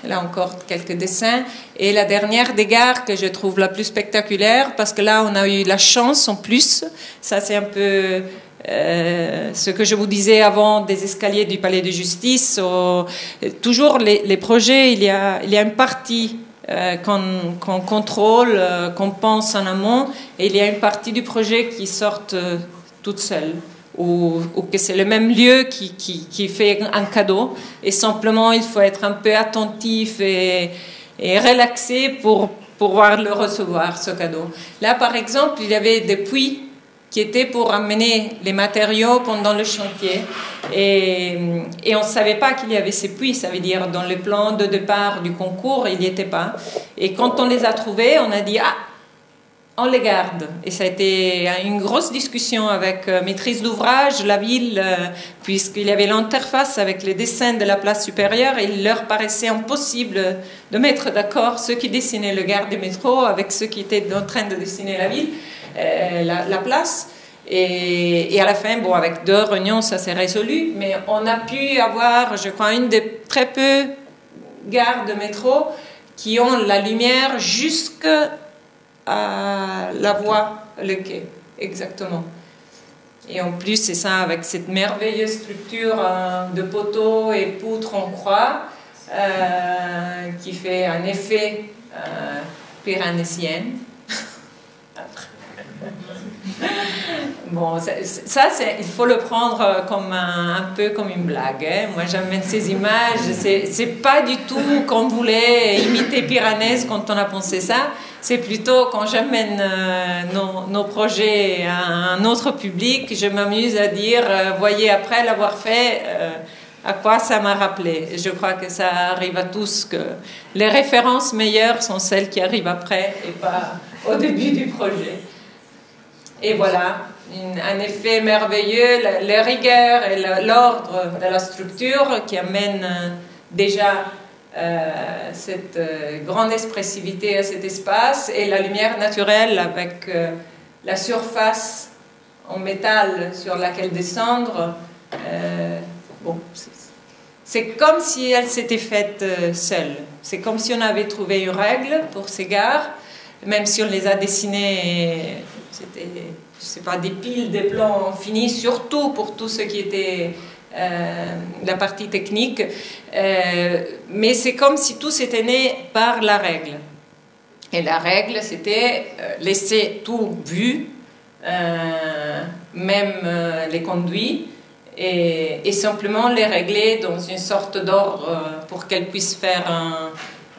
Là encore quelques dessins. Et la dernière des gares que je trouve la plus spectaculaire, parce que là on a eu la chance en plus, ça c'est un peu ce que je vous disais avant des escaliers du palais de justice. Toujours les projets, il y a une partie qu'on contrôle, qu'on pense en amont, et il y a une partie du projet qui sort toute seule. Ou que c'est le même lieu qui fait un cadeau, et simplement il faut être un peu attentif et relaxé pour pouvoir le recevoir, ce cadeau. Là par exemple, il y avait des puits qui étaient pour amener les matériaux pendant le chantier, et on ne savait pas qu'il y avait ces puits. Ça veut dire dans le plan de départ du concours il n'y était pas, et quand on les a trouvés, on a dit ah, on les garde. Et ça a été une grosse discussion avec maîtrise d'ouvrage, la ville, puisqu'il y avait l'interface avec les dessins de la place supérieure, et il leur paraissait impossible de mettre d'accord ceux qui dessinaient le gare du métro avec ceux qui étaient en train de dessiner la ville, la place. Et à la fin, bon, avec 2 réunions, ça s'est résolu, mais on a pu avoir, je crois, une des très peu gares de métro qui ont la lumière jusque à la voie, le quai, exactement. Et en plus, c'est ça, avec cette merveilleuse structure de poteaux et poutres en croix, qui fait un effet pyrénéen. Bon, ça il faut le prendre comme un peu comme une blague. Hein. Moi, j'amène ces images. C'est pas du tout qu'on voulait imiter Piranèse quand on a pensé ça. C'est plutôt quand j'amène nos projets à un autre public, je m'amuse à dire, voyez, après l'avoir fait, à quoi ça m'a rappelé. Et je crois que ça arrive à tous, que les références meilleures sont celles qui arrivent après et pas au début du projet. Et voilà, un effet merveilleux, les rigueurs et l'ordre de la structure qui amène déjà cette grande expressivité à cet espace, et la lumière naturelle avec la surface en métal sur laquelle descendre. Bon, c'est comme si elle s'était faite seule. C'est comme si on avait trouvé une règle pour ces gares, même si on les a dessinées. C'était, je sais pas, des piles, des plans finis, surtout pour tout ce qui était la partie technique. Mais c'est comme si tout s'était né par la règle. Et la règle, c'était laisser tout vu, même les conduits, et simplement les régler dans une sorte d'ordre pour qu'elles puissent faire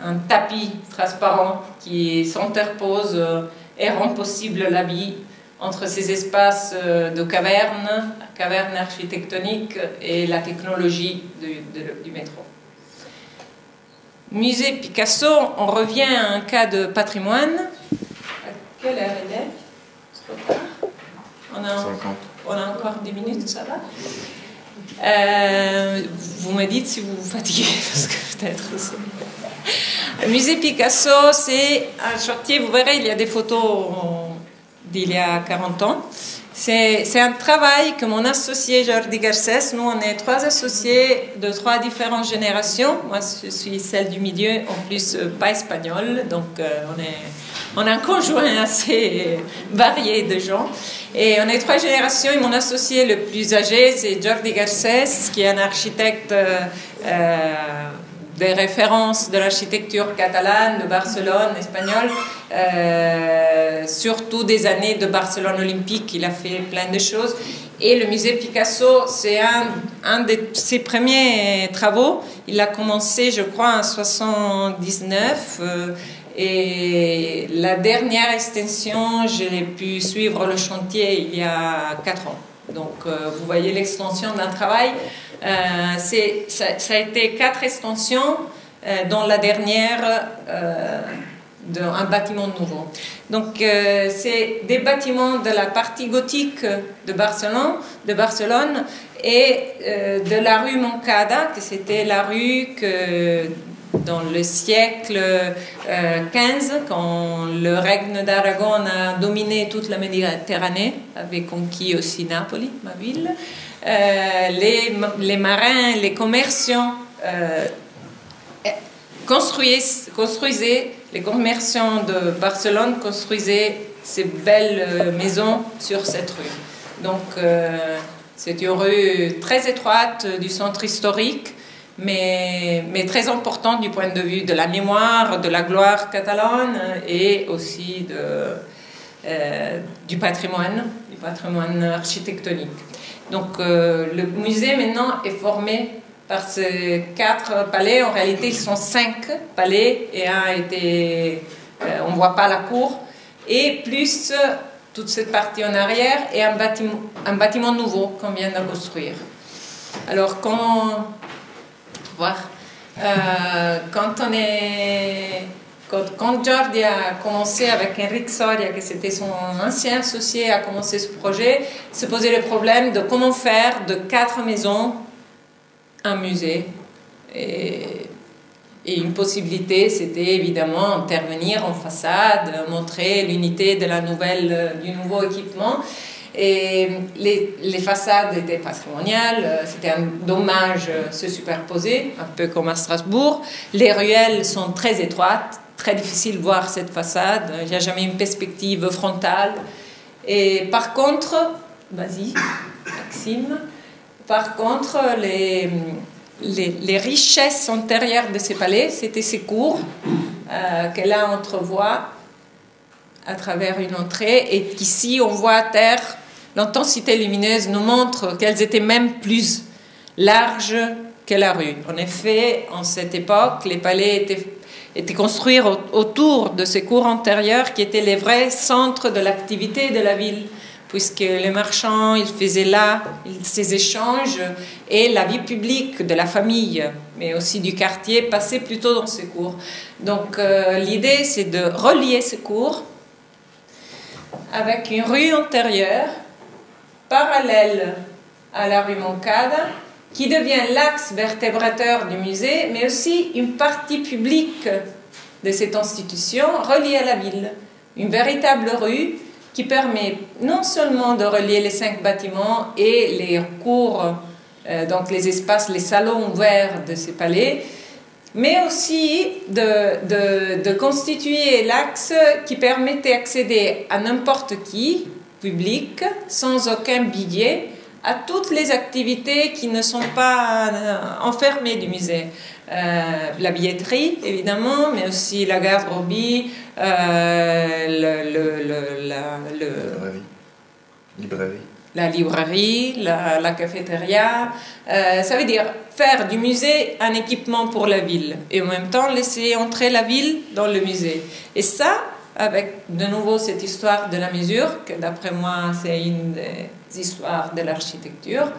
un tapis transparent qui s'interpose et rend possible la vie entre ces espaces de cavernes architectoniques et la technologie du métro. Musée Picasso, on revient à un cas de patrimoine. À quelle heure il est? C'est trop tard. On a encore 10 minutes, ça va? Vous me dites si vous vous fatiguez, parce que peut-être c'est... Musée Picasso, c'est un chantier, vous verrez, il y a des photos d'il y a 40 ans. C'est un travail que mon associé Jordi Garcés, nous on est 3 associés de 3 différentes générations. Moi je suis celle du milieu, en plus pas espagnole, donc on a un conjoint assez varié de gens. Et on est 3 générations, et mon associé le plus âgé c'est Jordi Garcés, qui est un architecte des références de l'architecture catalane, de Barcelone, espagnole, surtout des années de Barcelone olympique, il a fait plein de choses. Et le musée Picasso, c'est un de ses premiers travaux. Il a commencé, je crois, en 1979. Et la dernière extension, j'ai pu suivre le chantier il y a 4 ans. Donc, vous voyez l'extension d'un travail. Ça a été 4 extensions, dont la dernière, d'un bâtiment nouveau. Donc, c'est des bâtiments de la partie gothique de Barcelone et de la rue Moncada, que c'était la rue que dans le siècle XV, quand le règne d'Aragon a dominé toute la Méditerranée, avait conquis aussi Napoli, ma ville, les marins, les commerçants construisaient, les commerçants de Barcelone construisaient ces belles maisons sur cette rue. Donc, c'est une rue très étroite du centre historique, mais très importante du point de vue de la mémoire, de la gloire catalane et aussi du patrimoine architectonique. Donc, le musée maintenant est formé par ces 4 palais. En réalité, ils sont 5 palais et un a été, on ne voit pas la cour, et plus toute cette partie en arrière et un bâtiment nouveau qu'on vient de construire. Alors, comment voir quand Jordi a commencé avec Enric Soria, que c'était son ancien associé, a commencé ce projet, se posait le problème de comment faire de 4 maisons un musée. Et une possibilité, c'était évidemment intervenir en façade, montrer l'unité de du nouveau équipement. Et les façades étaient patrimoniales, c'était un dommage se superposer, un peu comme à Strasbourg. Les ruelles sont très étroites, très difficile de voir cette façade, il n'y a jamais une perspective frontale. Et par contre, vas-y, Maxime, par contre, les richesses antérieures de ces palais, c'était ces cours que là on entrevoit à travers une entrée, et qu'ici on voit à terre. L'intensité lumineuse nous montre qu'elles étaient même plus larges que la rue. En effet, en cette époque, les palais étaient construits autour de ces cours antérieures qui étaient les vrais centres de l'activité de la ville, puisque les marchands, ils faisaient là ces échanges, et la vie publique de la famille, mais aussi du quartier, passait plutôt dans ces cours. Donc l'idée, c'est de relier ces cours avec une rue antérieure, parallèle à la rue Moncada, qui devient l'axe vertébrateur du musée, mais aussi une partie publique de cette institution reliée à la ville. Une véritable rue qui permet non seulement de relier les 5 bâtiments et les cours, donc les espaces, les salons ouverts de ces palais, mais aussi de constituer l'axe qui permettait d'accéder à n'importe qui, public, sans aucun billet, à toutes les activités qui ne sont pas enfermées du musée. La billetterie, évidemment, mais aussi la garde-robe, la librairie, la cafétéria. Ça veut dire faire du musée un équipement pour la ville et en même temps laisser entrer la ville dans le musée. Et ça, avec de nouveau cette histoire de la mesure, que d'après moi c'est une des histoires de l'architecture,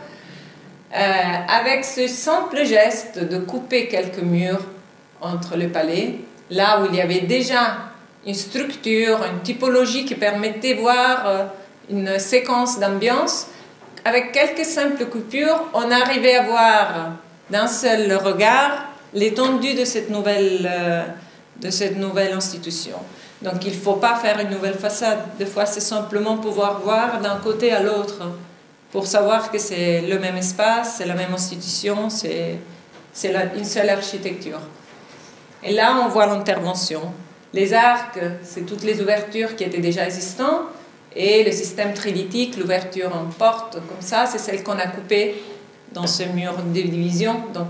avec ce simple geste de couper quelques murs entre les palais, là où il y avait déjà une structure, une typologie qui permettait de voir une séquence d'ambiance, avec quelques simples coupures, on arrivait à voir d'un seul regard l'étendue de cette nouvelle institution. Donc il ne faut pas faire une nouvelle façade. Des fois, c'est simplement pouvoir voir d'un côté à l'autre pour savoir que c'est le même espace, c'est la même institution, c'est une seule architecture. Et là, on voit l'intervention. Les arcs, c'est toutes les ouvertures qui étaient déjà existantes, et le système trilithique, l'ouverture en porte, comme ça, c'est celle qu'on a coupée dans ce mur de division. Donc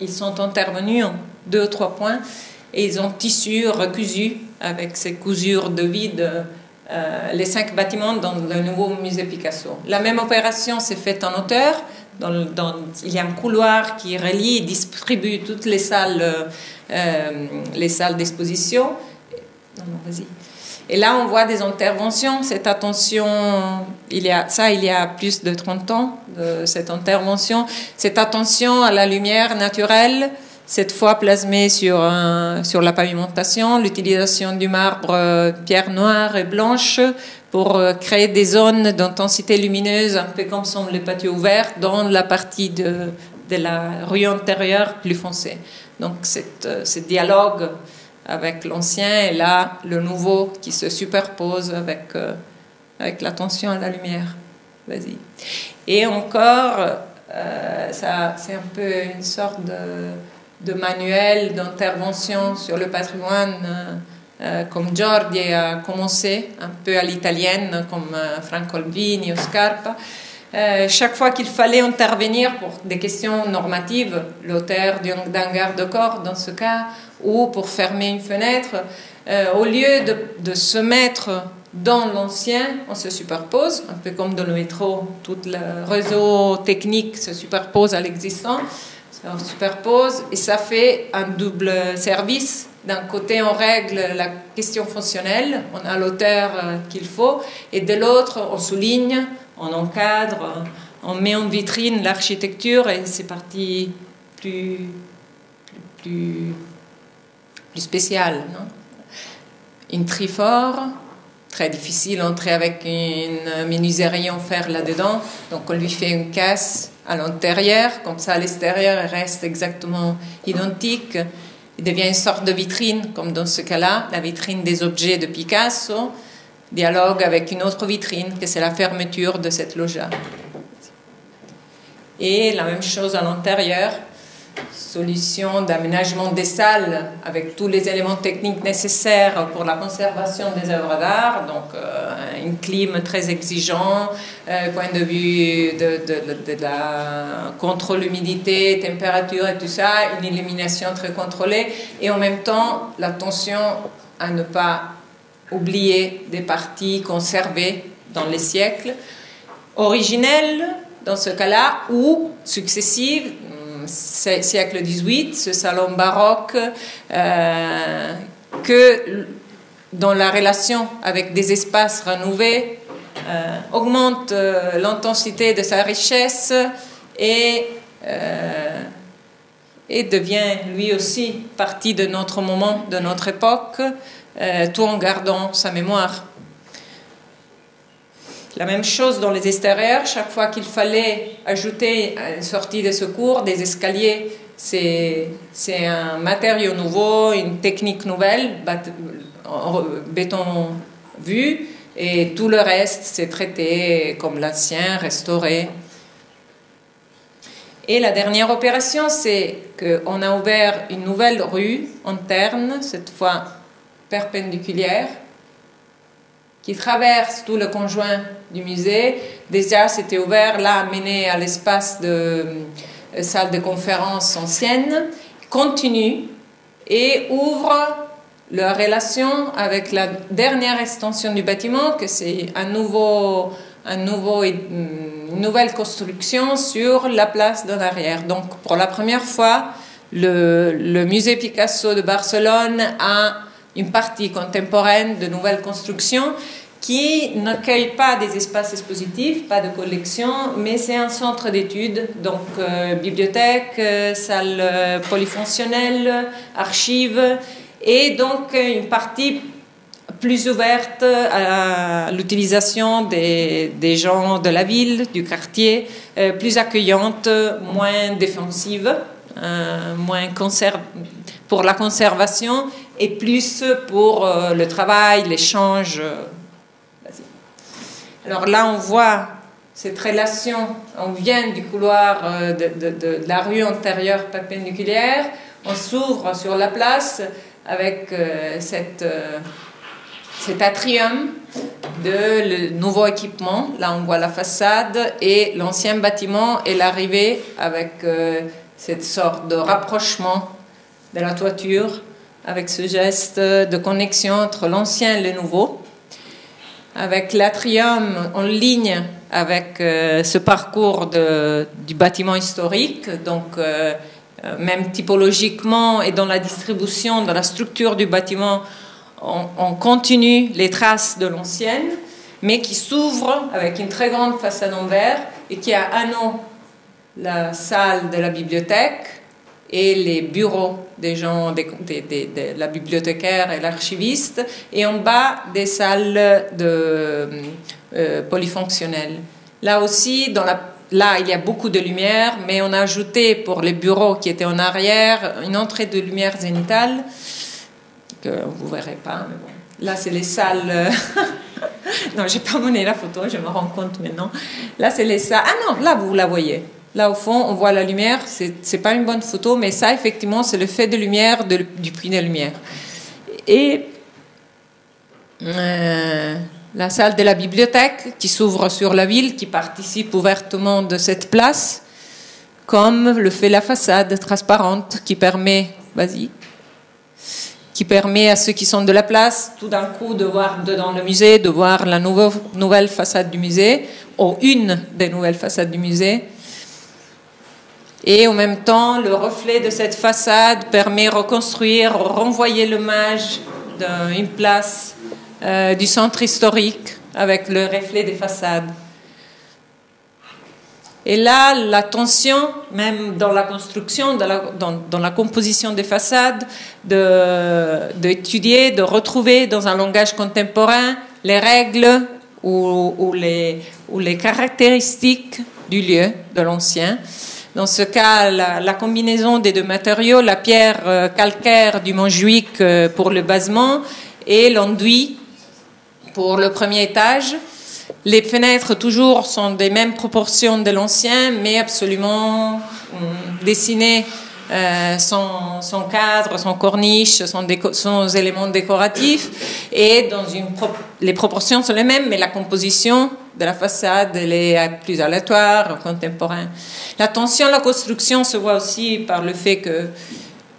ils sont intervenus en 2 ou 3 points, et ils ont tissu, recousu avec ces cousures de vide les 5 bâtiments dans le nouveau musée Picasso. La même opération s'est faite en hauteur. Il y a un couloir qui relie et distribue toutes les salles d'exposition. Vas-y. Et là, on voit des interventions. Cette attention, il y a plus de 30 ans, cette intervention, cette attention à la lumière naturelle, cette fois plasmé sur la pavimentation, l'utilisation du marbre pierre noire et blanche pour créer des zones d'intensité lumineuse, un peu comme sont les patios ouverts, dans la partie de la rue antérieure plus foncée. Donc ce dialogue avec l'ancien et là le nouveau qui se superpose avec l'attention à la lumière. Vas-y. Et encore, c'est un peu une sorte de manuel d'intervention sur le patrimoine, comme Giorgi a commencé, un peu à l'italienne, comme Franco Albini ou Scarpa. Chaque fois qu'il fallait intervenir pour des questions normatives, l'auteur d'un garde-corps dans ce cas, ou pour fermer une fenêtre, au lieu de se mettre dans l'ancien, on se superpose, un peu comme dans le métro, tout le réseau technique se superpose à l'existant, on se superpose et ça fait un double service. D'un côté, on règle la question fonctionnelle, on a l'auteur qu'il faut, et de l'autre, on souligne, on encadre, on met en vitrine l'architecture et c'est parti plus spécial. Non? Une trifort, très difficile d'entrer avec une menuiserie en fer là-dedans, donc on lui fait une casse à l'intérieur, comme ça à l'extérieur il reste exactement identique. Il devient une sorte de vitrine, comme dans ce cas-là, la vitrine des objets de Picasso, dialogue avec une autre vitrine, que c'est la fermeture de cette loggia. Et la même chose à l'intérieur, solution d'aménagement des salles avec tous les éléments techniques nécessaires pour la conservation des œuvres d'art, donc une clim très exigeant, point de vue de la contrôle humidité, température et tout ça, une illumination très contrôlée, et en même temps l'attention à ne pas oublier des parties conservées dans les siècles, originelles dans ce cas-là, ou successives, siècle XVIII, ce salon baroque, que dans la relation avec des espaces renouvelés, augmente l'intensité de sa richesse et devient lui aussi partie de notre moment, de notre époque, tout en gardant sa mémoire. La même chose dans les extérieurs, chaque fois qu'il fallait ajouter une sortie de secours, des escaliers, c'est un matériau nouveau, une technique nouvelle, béton vu, et tout le reste c'est traité comme l'ancien, restauré. Et la dernière opération, c'est qu'on a ouvert une nouvelle rue interne, cette fois perpendiculaire, qui traverse tout le conjoint du musée. Déjà, c'était ouvert, là, mené à l'espace de salle de conférence ancienne, continue et ouvre leur relation avec la dernière extension du bâtiment, que c'est une nouvelle construction sur la place d'en arrière. Donc, pour la première fois, le musée Picasso de Barcelone a une partie contemporaine de nouvelles constructions qui n'accueille pas des espaces expositifs, pas de collection, mais c'est un centre d'études, donc bibliothèque, salle polyfonctionnelle, archives, et donc une partie plus ouverte à l'utilisation des gens de la ville, du quartier, plus accueillante, moins défensive, moins pour la conservation et plus pour le travail, l'échange. Alors là, on voit cette relation, on vient du couloir de la rue antérieure perpendiculaire, on s'ouvre sur la place avec cet atrium de le nouveau équipement. Là, on voit la façade et l'ancien bâtiment et l'arrivée avec cette sorte de rapprochement de la toiture, avec ce geste de connexion entre l'ancien et le nouveau, avec l'atrium en ligne avec ce parcours du bâtiment historique, donc même typologiquement et dans la distribution, dans la structure du bâtiment, on continue les traces de l'ancienne, mais qui s'ouvre avec une très grande façade en verre et qui a à nous la salle de la bibliothèque, et les bureaux des gens, de la bibliothécaire et l'archiviste, et en bas des salles polyfonctionnelles. Là aussi, là, il y a beaucoup de lumière, mais on a ajouté pour les bureaux qui étaient en arrière une entrée de lumière zénitale, que vous ne verrez pas, mais bon. Là, c'est les salles... non, je n'ai pas monné la photo, je me rends compte maintenant. Là, c'est les salles... Ah non, là, vous la voyez. Là, au fond, on voit la lumière. Ce n'est pas une bonne photo, mais ça, effectivement, c'est le fait de lumière du puits de lumière. Et la salle de la bibliothèque, qui s'ouvre sur la ville, qui participe ouvertement de cette place, comme le fait la façade transparente, qui permet... Vas-y. Qui permet à ceux qui sont de la place, tout d'un coup, de voir dedans le musée, de voir la nouvelle façade du musée, ou une des nouvelles façades du musée. Et en même temps, le reflet de cette façade permet de reconstruire, renvoyer l'image d'une place du centre historique avec le reflet des façades. Et là, la tension, même dans la construction, dans la composition des façades, d'étudier, de retrouver dans un langage contemporain les règles ou les caractéristiques du lieu, de l'ancien. Dans ce cas, la combinaison des deux matériaux, la pierre calcaire du Montjuic pour le basement et l'enduit pour le premier étage. Les fenêtres, toujours, sont des mêmes proportions de l'ancien, mais absolument dessinées sans cadre, sans corniche, sans éléments décoratifs. Et les proportions sont les mêmes, mais la composition de la façade elle est plus aléatoire, contemporaine. La tension, la construction se voit aussi par le fait que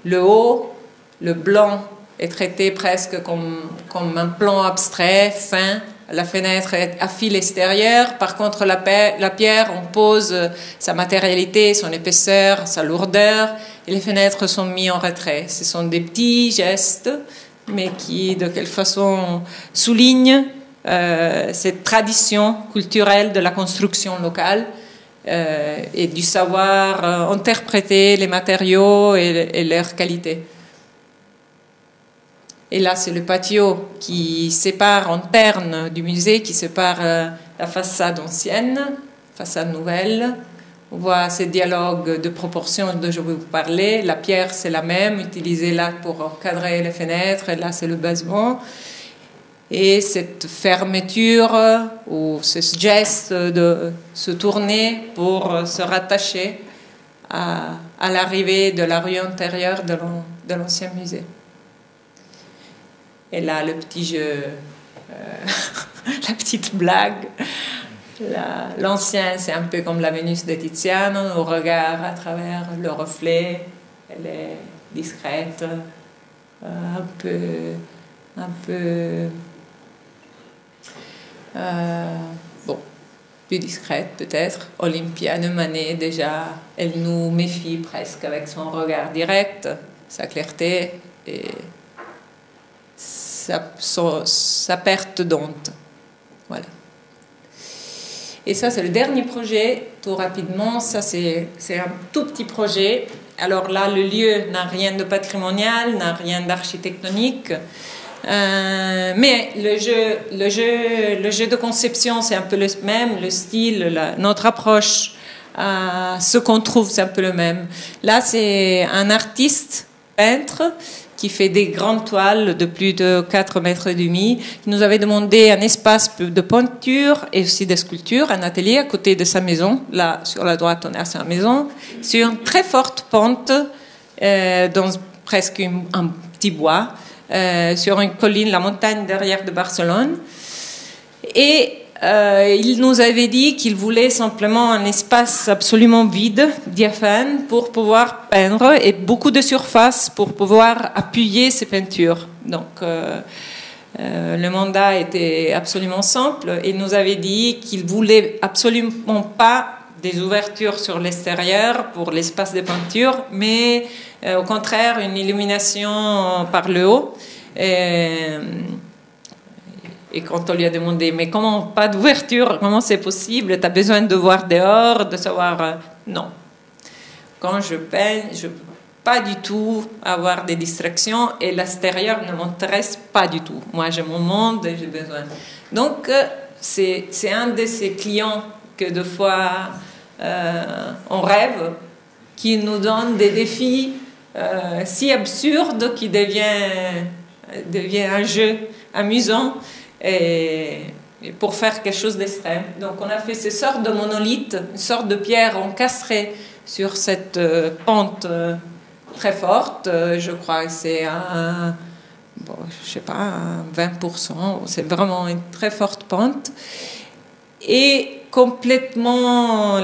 le haut, le blanc, est traité presque comme un plan abstrait, fin. La fenêtre est à fil extérieur. Par contre, la pierre, on pose sa matérialité, son épaisseur, sa lourdeur. Et les fenêtres sont mises en retrait. Ce sont des petits gestes, mais qui, de quelque façon, soulignent cette tradition culturelle de la construction locale et du savoir interpréter les matériaux et leur qualité. Et là, c'est le patio qui sépare en ternes du musée, qui sépare la façade ancienne, façade nouvelle. On voit ces dialogues de proportions dont je vais vous parler. La pierre, c'est la même, utilisée là pour encadrer les fenêtres. Et là, c'est le basement. Et cette fermeture ou ce geste de se tourner pour se rattacher à l'arrivée de la rue intérieure de l'ancien musée. Et là, le petit jeu, la petite blague. L'ancien, c'est un peu comme la Vénus de Tiziano, on regarde à travers le reflet. Elle est discrète, un peu bon, plus discrète peut-être. Olympia de Manet, déjà, elle nous méfie presque avec son regard direct, sa clarté et sa perte d'onde. Voilà. Et ça, c'est le dernier projet, tout rapidement. Ça, c'est un tout petit projet. Alors là, le lieu n'a rien de patrimonial, n'a rien d'architectonique. Mais le jeu de conception, c'est un peu le même. Le style, notre approche, ce qu'on trouve, c'est un peu le même. Là, c'est un artiste, peintre, qui fait des grandes toiles de plus de 4 mètres et demi, qui nous avait demandé un espace de peinture et aussi de sculpture, un atelier à côté de sa maison. Là, sur la droite, on est à sa maison, sur une très forte pente, dans presque un petit bois, sur une colline, la montagne derrière de Barcelone. Et il nous avait dit qu'il voulait simplement un espace absolument vide, diaphane, pour pouvoir peindre et beaucoup de surface pour pouvoir appuyer ses peintures. Donc, le mandat était absolument simple. Il nous avait dit qu'il voulait absolument pas des ouvertures sur l'extérieur pour l'espace de peinture, mais au contraire une illumination par le haut. Et quand on lui a demandé, mais comment pas d'ouverture, comment c'est possible, tu as besoin de voir dehors, de savoir... Non. Quand je peins, pas du tout avoir des distractions et l'extérieur ne m'intéresse pas du tout. Moi, j'ai mon monde et j'ai besoin. Donc, c'est un de ces clients que des fois on rêve, qui nous donne des défis si absurdes qui devient un jeu amusant et pour faire quelque chose d'extrême. Donc on a fait ces sortes de monolithes, une sorte de pierre encastrée sur cette pente très forte. Je crois que c'est je sais pas, 20%. C'est vraiment une très forte pente. Et complètement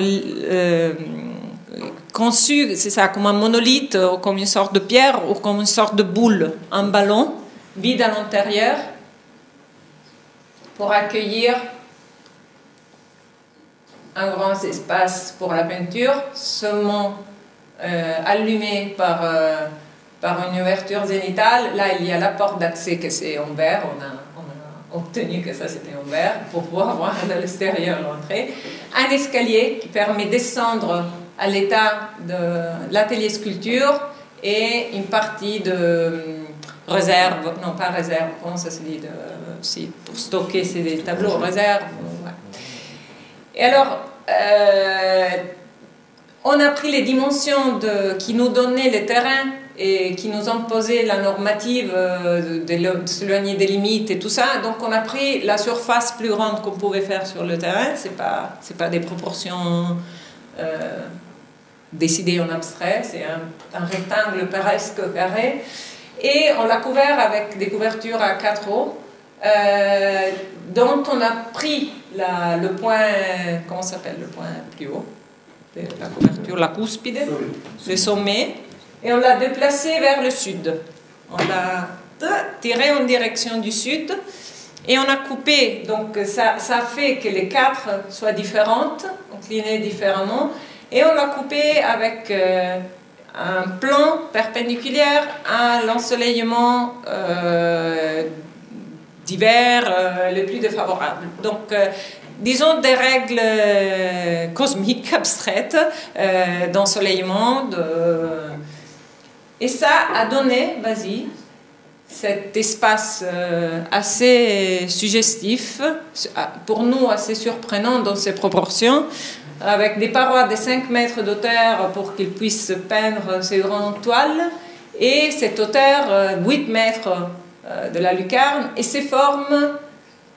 conçu, c'est ça, comme un monolithe, ou comme une sorte de pierre, ou comme une sorte de boule, un ballon vide à l'intérieur, pour accueillir un grand espace pour la peinture, seulement allumé par une ouverture zénitale. Là, il y a la porte d'accès que c'est en verre. On a obtenu que ça c'était en verre pour pouvoir voir de l'extérieur l'entrée. Un escalier qui permet de descendre à l'état de l'atelier sculpture et une partie de réserve, non pas réserve, comment ça se dit, pour stocker ces tableaux réserve. Ouais. Et alors, on a pris les dimensions qui nous donnaient le terrain et qui nous imposaient la normative de s'éloigner des limites et tout ça. Donc on a pris la surface plus grande qu'on pouvait faire sur le terrain. C'est pas des proportions décidées en abstrait, c'est un rectangle presque carré. Et on l'a couvert avec des couvertures à 4 hauts, dont on a pris le point, comment s'appelle le point plus haut de la couverture, la cuspide, le sommet, et on l'a déplacé vers le sud. On l'a tiré en direction du sud et on a coupé. Donc ça fait que les 4 soient différentes, inclinées différemment, et on l'a coupé avec un plan perpendiculaire à l'ensoleillement d'hiver le plus défavorable. Donc, disons des règles cosmiques abstraites d'ensoleillement. Et ça a donné, vas-y, cet espace assez suggestif, pour nous assez surprenant dans ses proportions, avec des parois de 5 mètres d'auteur pour qu'ils puissent peindre ces grandes toiles, et cette hauteur, 8 mètres de la lucarne, et ces formes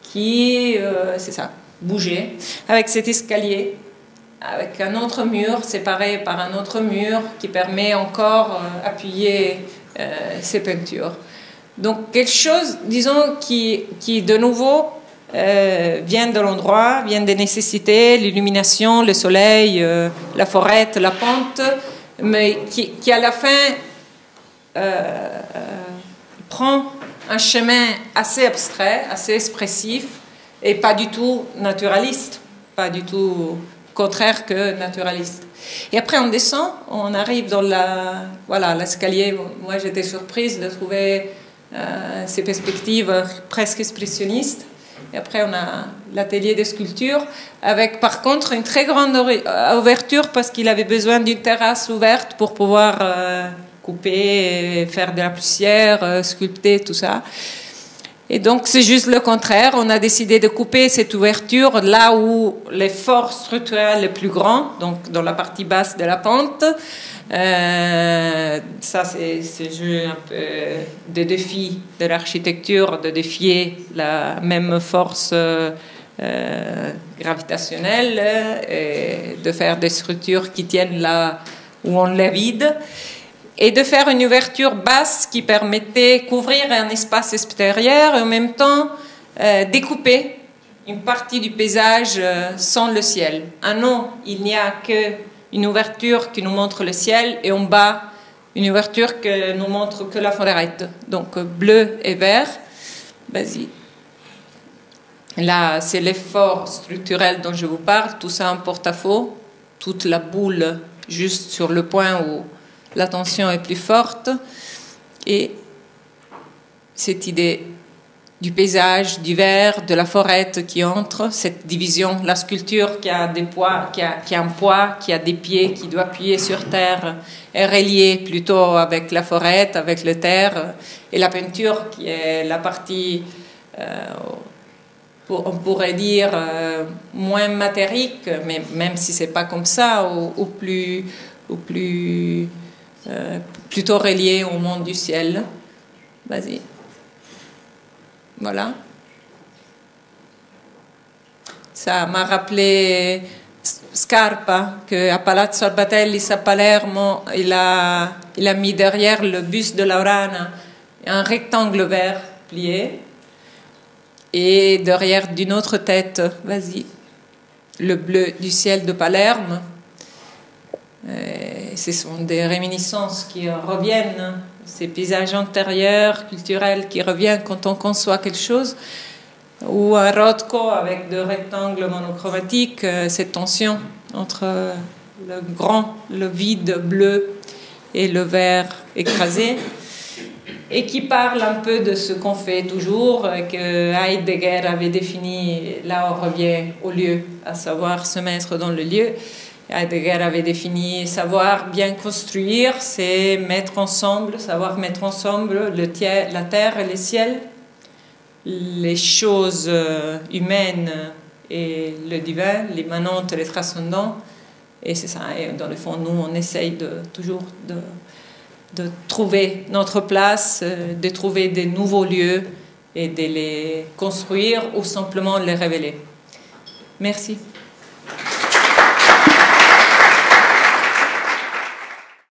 qui, c'est ça, bougeaient, avec cet escalier, avec un autre mur séparé par un autre mur qui permet encore d'appuyer ces peintures. Donc quelque chose, disons, qui de nouveau vient de l'endroit, vient des nécessités, l'illumination, le soleil, la forêt, la pente, mais qui à la fin prend un chemin assez abstrait, assez expressif et pas du tout naturaliste, pas du tout contraire que naturaliste. Et après on descend, on arrive dans l'escalier. Moi j'étais surprise de trouver ces perspectives presque expressionnistes. Et après, on a l'atelier de sculpture avec, par contre, une très grande ouverture parce qu'il avait besoin d'une terrasse ouverte pour pouvoir couper, faire de la poussière, sculpter, tout ça. Et donc, c'est juste le contraire. On a décidé de couper cette ouverture là où l'effort structurel est plus grand, donc dans la partie basse de la pente. Ça, c'est juste un peu de défi de l'architecture, de défier la même force gravitationnelle et de faire des structures qui tiennent là où on les vide, et de faire une ouverture basse qui permettait de couvrir un espace extérieur et en même temps découper une partie du paysage sans le ciel. En haut, il n'y a qu'une ouverture qui nous montre le ciel et en bas, une ouverture qui nous montre que la forêt. Donc bleu et vert. Vas-y. Là, c'est l'effort structurel dont je vous parle. Tout ça en porte-à-faux. Toute la boule juste sur le point où la tension est plus forte. Et cette idée du paysage, du vert, de la forêt qui entre, cette division, la sculpture qui a des poids, qui a un poids, qui a des pieds, qui doit appuyer sur terre, est reliée plutôt avec la forêt, avec le terre, et la peinture qui est la partie, on pourrait dire, moins matérique, mais même si c'est pas comme ça, ou plutôt reliée au monde du ciel. Vas-y. Voilà. Ça m'a rappelé Scarpa, qu'à Palazzo Albatellis à Palermo, il a mis derrière le buste de Laurana un rectangle vert plié, et derrière d'une autre tête, vas-y, le bleu du ciel de Palerme. Ce sont des réminiscences qui reviennent, ces paysages antérieurs, culturels qui reviennent quand on conçoit quelque chose. Ou à Rothko, avec deux rectangles monochromatiques, cette tension entre le vide bleu et le vert écrasé, et qui parle un peu de ce qu'on fait toujours, que Heidegger avait défini, là on revient au lieu, à savoir se mettre dans le lieu. Heidegger avait défini savoir bien construire, c'est mettre ensemble, savoir mettre ensemble la terre et le ciel, les choses humaines et le divin, l'immanent et le transcendant. Et c'est ça, et dans le fond, nous, on essaye toujours de trouver notre place, de trouver des nouveaux lieux et de les construire ou simplement les révéler. Merci.